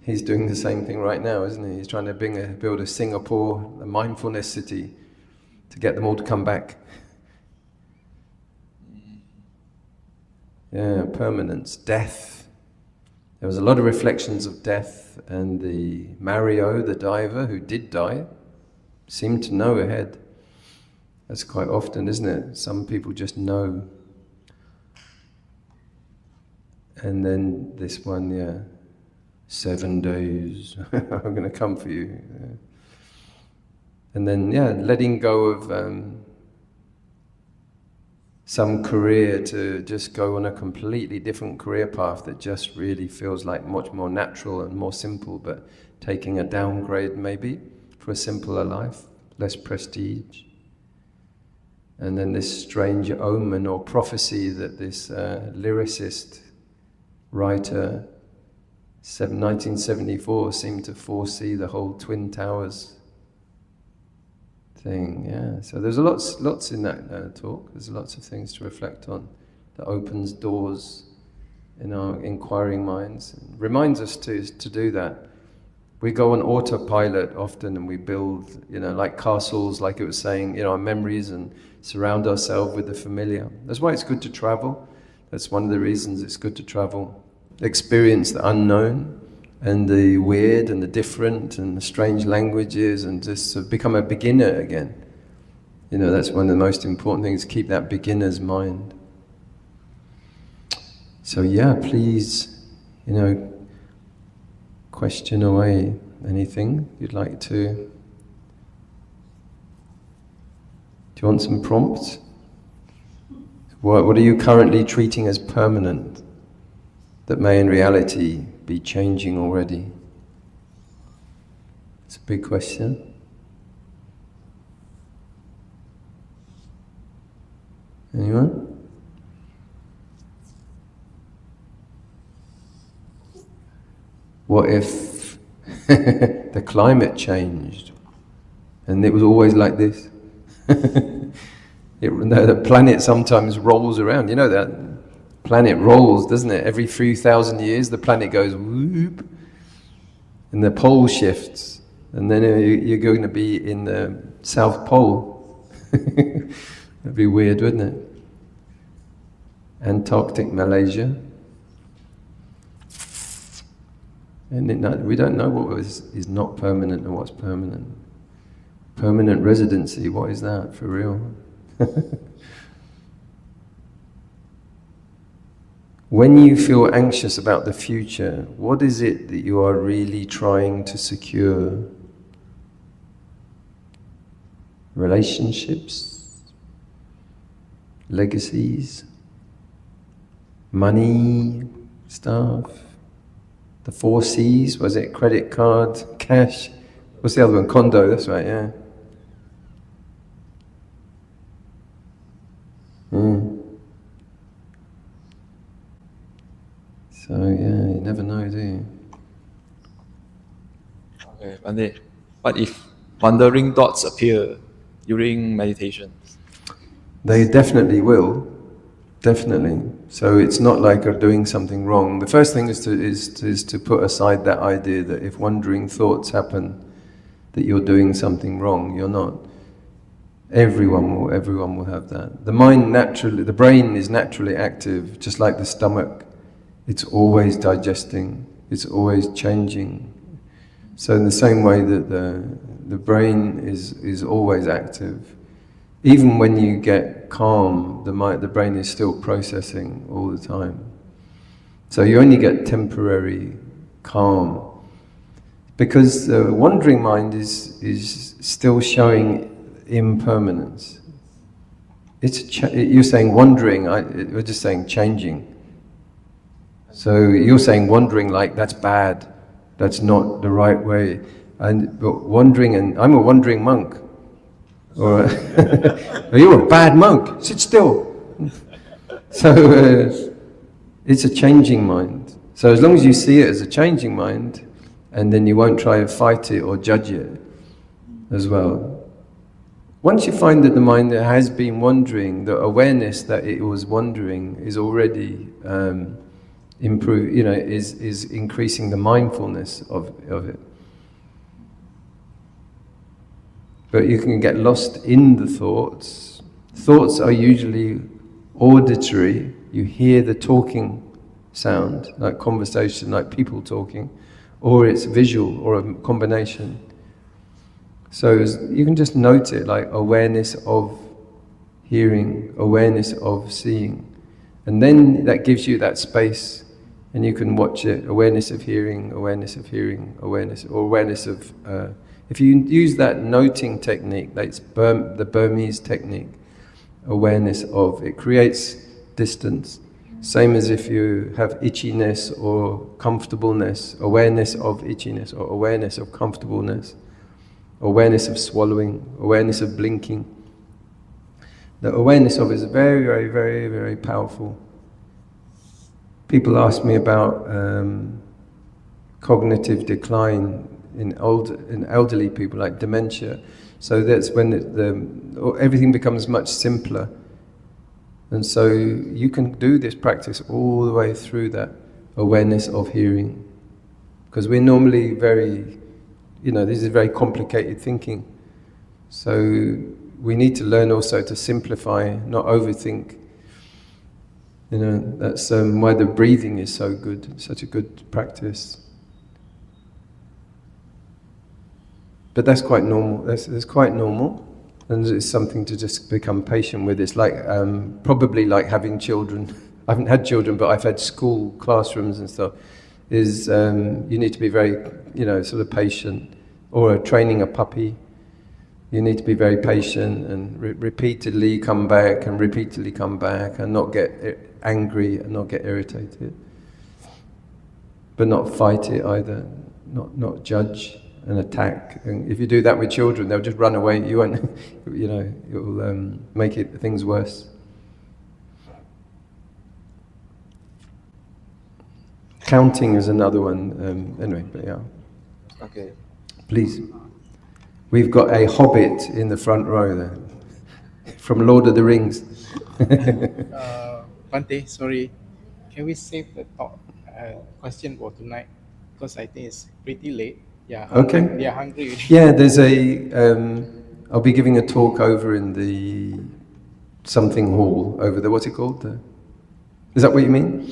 A: He's doing the same thing right now, isn't he? He's trying to build a Singapore, a mindfulness city, to get them all to come back. Yeah, permanence, death. There was a lot of reflections of death, and the Mario, the diver, who did die, seemed to know ahead. That's quite often, isn't it? Some people just know. And then this one, yeah, 7 days, I'm going to come for you. Yeah. And then, yeah, letting go of some career to just go on a completely different career path that just really feels like much more natural and more simple, but taking a downgrade maybe for a simpler life, less prestige. And then this strange omen or prophecy that this lyricist, writer, 1974 seemed to foresee the whole Twin Towers thing, yeah. So there's lots in that talk. There's lots of things to reflect on that opens doors in our inquiring minds. And reminds us to do that. We go on autopilot often and we build, like castles, like it was saying, our memories, and surround ourselves with the familiar. That's why it's good to travel. That's one of the reasons it's good to travel. Experience the unknown and the weird and the different and the strange languages, and just sort of become a beginner again. That's one of the most important things, keep that beginner's mind. So yeah, please, question away anything you'd like to. Do you want some prompts? What are you currently treating as permanent that may in reality be changing already? It's a big question. Anyone? What if the climate changed and it was always like this? The planet sometimes rolls around. You know that planet rolls, doesn't it? Every few thousand years the planet goes whoop and the pole shifts, and then you're going to be in the South Pole. That'd be weird, wouldn't it? Antarctic Malaysia. And we don't know what is not permanent and what's permanent. Permanent residency, what is that for real? When you feel anxious about the future, what is it that you are really trying to secure? Relationships? Legacies? Money? Stuff? The 4 C's, was it credit card, cash? What's the other one? Condo, that's right, yeah. So yeah, you never know, do you?
B: Okay, Bhante. What if wandering thoughts appear during meditation?
A: They definitely will. Definitely. So it's not like you're doing something wrong. The first thing is to put aside that idea that if wandering thoughts happen, that you're doing something wrong. You're not. Everyone will have that. The brain is naturally active, just like the stomach. It's always digesting. It's always changing. So in the same way that the brain is always active, even when you get calm, the brain is still processing all the time. So you only get temporary calm, because the wandering mind is still showing impermanence. You're saying wandering, we're just saying changing. So you're saying wandering like that's bad, that's not the right way. But wandering, and I'm a wandering monk. Or you're a bad monk, sit still. So it's a changing mind. So as long as you see it as a changing mind, and then you won't try to fight it or judge it as well. Once you find that the mind that has been wandering, the awareness that it was wandering is already is increasing the mindfulness of it. But you can get lost in the thoughts. Thoughts are usually auditory. You hear the talking sound, like conversation, like people talking, or it's visual, or a combination. So you can just note it, like awareness of hearing, awareness of seeing. And then that gives you that space, and you can watch it, awareness of hearing, awareness of hearing, awareness of... if you use that noting technique, that's the Burmese technique, awareness of, it creates distance. Same as if you have itchiness or comfortableness, awareness of itchiness or awareness of comfortableness, awareness of swallowing, awareness of blinking. The awareness of it is very, very, very, very powerful. People ask me about cognitive decline in elderly people, like dementia. So that's when everything becomes much simpler. And so you can do this practice all the way through that awareness of hearing. Because we're normally very, this is very complicated thinking. So we need to learn also to simplify, not overthink. That's why the breathing is so good, such a good practice. But that's quite normal. That's quite normal, and it's something to just become patient with. It's like probably like having children. I haven't had children, but I've had school classrooms and stuff. You need to be very, sort of patient. Or training a puppy, you need to be very patient and repeatedly come back and repeatedly come back and not get angry and not get irritated, but not fight it either, not judge and attack. And if you do that with children, they'll just run away. You won't, it will make things worse. Counting is another one. Anyway, but yeah.
B: Okay.
A: Please. We've got a hobbit in the front row there, from Lord of the Rings.
C: Bhante, sorry. Can we save the question for tonight? Because I think it's pretty late. Yeah.
A: Okay.
C: They are hungry.
A: Yeah, there's I'll be giving a talk over in the something hall over there. What's it called? Is that what you mean?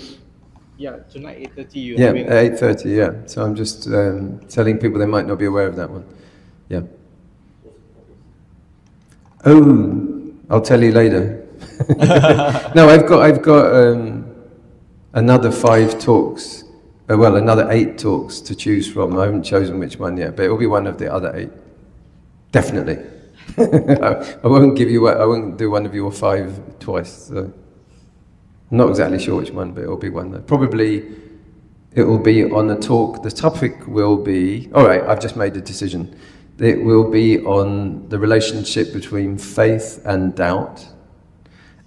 C: Yeah, tonight 8:30 you're
A: Yeah,
C: having...
A: at 8:30, yeah. So I'm just telling people they might not be aware of that one. Yeah. Oh, I'll tell you later. No, I've got another 5 talks. Another 8 talks to choose from. I haven't chosen which one yet, but it'll be one of the other 8. Definitely. I won't do one of your 5 twice. So. I'm not exactly sure which one, but it'll be one. Probably it will be on a talk. The topic will be, all right, I've just made a decision. It will be on the relationship between faith and doubt.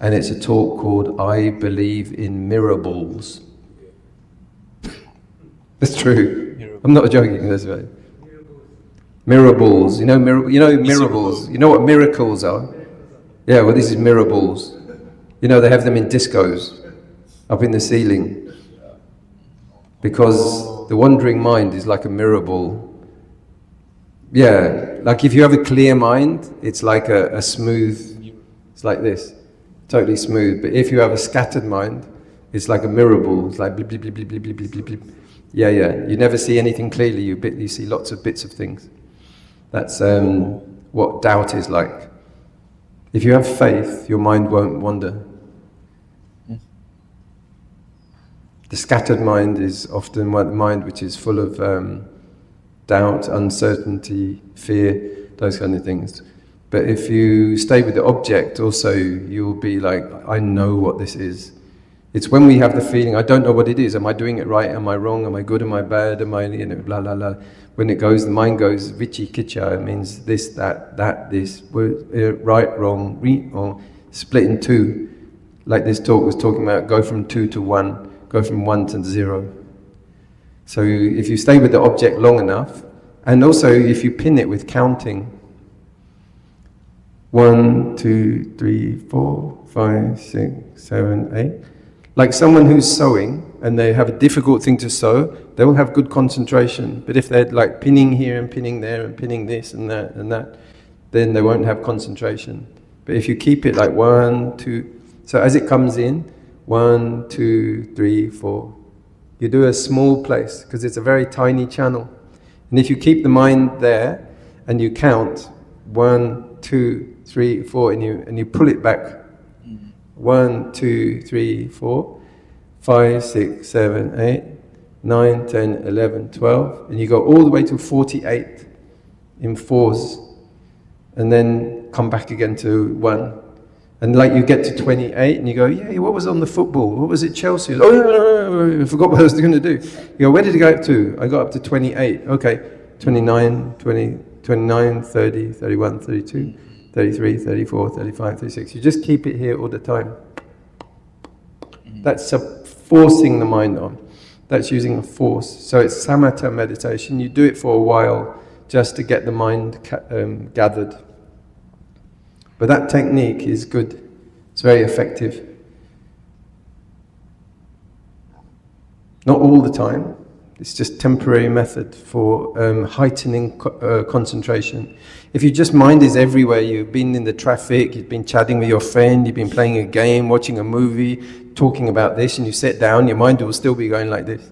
A: And it's a talk called I Believe in Mirables. That's true. I'm not joking, that's right. Mirables. You know mirables. You know what miracles are? Yeah, well, this is mirables. They have them in discos, up in the ceiling. Because the wandering mind is like a mirable. Yeah, like if you have a clear mind, it's like a smooth, it's like this, totally smooth. But if you have a scattered mind, it's like a mirable. It's like blip, blip, blip, blip, blip, blip, blip, blip, blip. Yeah. You never see anything clearly, you see lots of bits of things. That's what doubt is like. If you have faith, your mind won't wander. The scattered mind is often one mind which is full of doubt, uncertainty, fear, those kind of things. But if you stay with the object also, you'll be like, I know what this is. It's when we have the feeling, I don't know what it is. Am I doing it right? Am I wrong? Am I good? Am I bad? Am I, blah, blah, blah. When the mind goes, vichikicha, it means this, that, this, right, wrong, split in 2. Like this talk was talking about, go from 2 to 1. Go from 1 to 0. So if you stay with the object long enough, and also if you pin it with counting, 1, 2, 3, 4, 5, 6, 7, 8. Like someone who's sewing and they have a difficult thing to sew, they will have good concentration. But if they're like pinning here and pinning there and pinning this and that, then they won't have concentration. But if you keep it like 1, 2, so as it comes in, 1, 2, 3, 4. You do a small place because it's a very tiny channel. And if you keep the mind there and you count 1, 2, 3, 4 and you pull it back 1, 2, 3, 4, 5, 6, 7, 8, 9, 10, 11, 12 and you go all the way to 48 in 4s and then come back again to 1. And like you get to 28 and you go, yeah, what was on the football? What was it, Chelsea? Oh, no, I forgot what I was going to do. You go, where did it go up to? I got up to 28. Okay, 29, 20, 29, 30, 31, 32, 33, 34, 35, 36. You just keep it here all the time. That's forcing the mind on. That's using a force. So it's samatha meditation. You do it for a while just to get the mind gathered. But that technique is good. It's very effective. Not all the time. It's just temporary method for heightening concentration. If your just mind is everywhere, you've been in the traffic, you've been chatting with your friend, you've been playing a game, watching a movie, talking about this, and you sit down, your mind will still be going like this,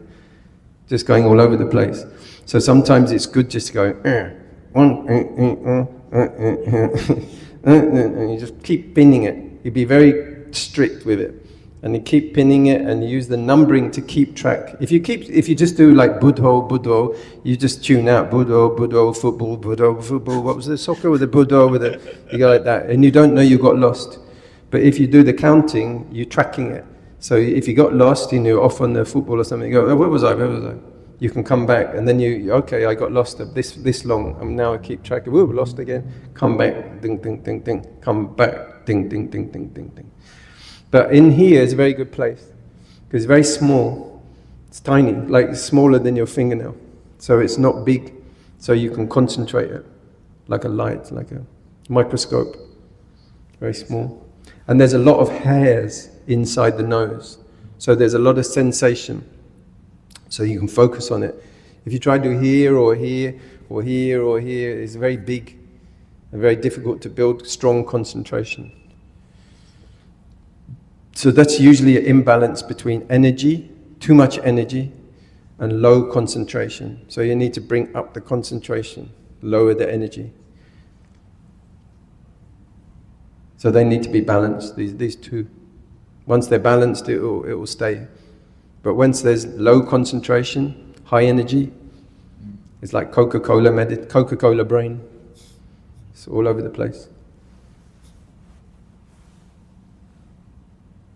A: just going all over the place. So sometimes it's good just to go, and you just keep pinning it. You be very strict with it. And you keep pinning it and you use the numbering to keep track. If you just do like Buddho, you just tune out Buddho, football, what was the soccer with the Buddho, you go like that, and you don't know you got lost. But if you do the counting, you're tracking it. So if you got lost and you're off on the football or something, you go, where was I? You can come back, and then okay, I got lost this long, and now I keep track of, lost again, come back, ding, ding, ding, ding, come back, ding, ding, ding, ding, ding, ding. But in here is a very good place, because it's very small, it's tiny, like smaller than your fingernail. So it's not big, so you can concentrate it, like a light, like a microscope, very small. And there's a lot of hairs inside the nose, so there's a lot of sensation, so you can focus on it. If you try to do here or here, or here or here, it's very big and very difficult to build strong concentration. So that's usually an imbalance between energy, too much energy, and low concentration. So you need to bring up the concentration, lower the energy. So they need to be balanced, these two. Once they're balanced, it will stay. But once there's low concentration, high energy, it's like Coca-Cola brain. It's all over the place.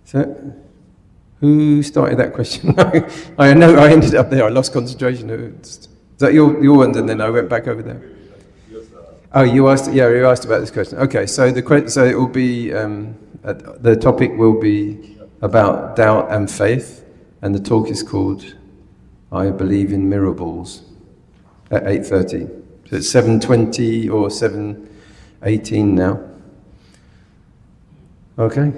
A: So, who started that question? I know I ended up there. I lost concentration. Is that your one? And then I went back over there. Oh, you asked. Yeah, you asked about this question. Okay, so it will be the topic will be about doubt and faith, and the talk is called "I Believe in Miracles" at 8:30. So it's 7:20 or 7:18 now. Okay.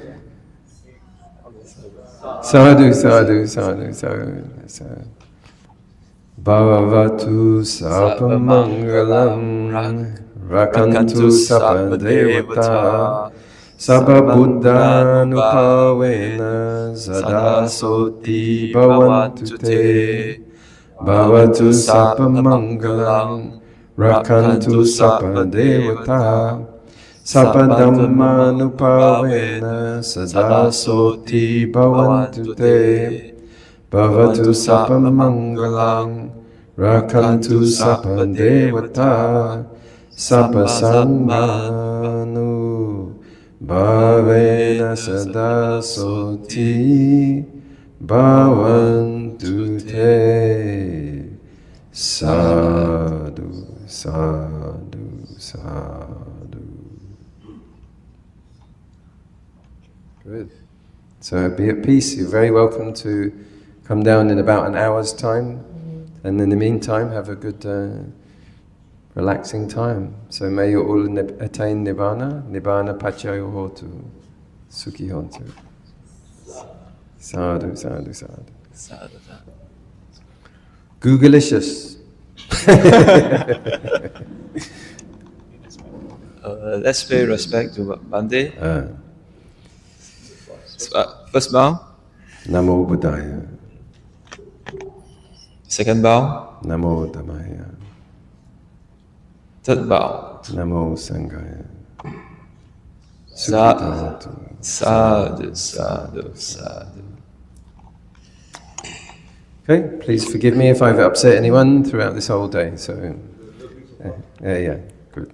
A: Sadhu, sadhu, sadhu, sadhu, sadhu. Bhavavatu sapamangalam, rakantu sapadevata, sababudhanupavena, sadasoti bhavantu te. Bhavatu sapamangalam, rakantu sapadevata, Sapadammanupavena sadasoti bhavantu te. Bhavatu sapamangalam, rakantu sapadevata, sapasammanu bhavena sadasoti bhavantu te. Sadhu, sadhu, sadhu. Good. So be at peace. You're very welcome to come down in about an hour's time, and in the meantime have a good relaxing time. So may you all attain Nibbana, Nibbana Pachayo Hotu, Sukhi Hontu. Sadhu, sadhu, sadhu.
B: Sadhu, sadhu.
A: Googlicious.
B: Let's pay respect to Bhante. First bow.
A: Namo Buddhaya.
B: Second bow.
A: Namo Dhammaya.
B: Third bow.
A: Namo Sanghaya.
B: Sadhu, sadhu, sadhu, sadhu.
A: Okay, please forgive me if I've upset anyone throughout this whole day. So, yeah, good.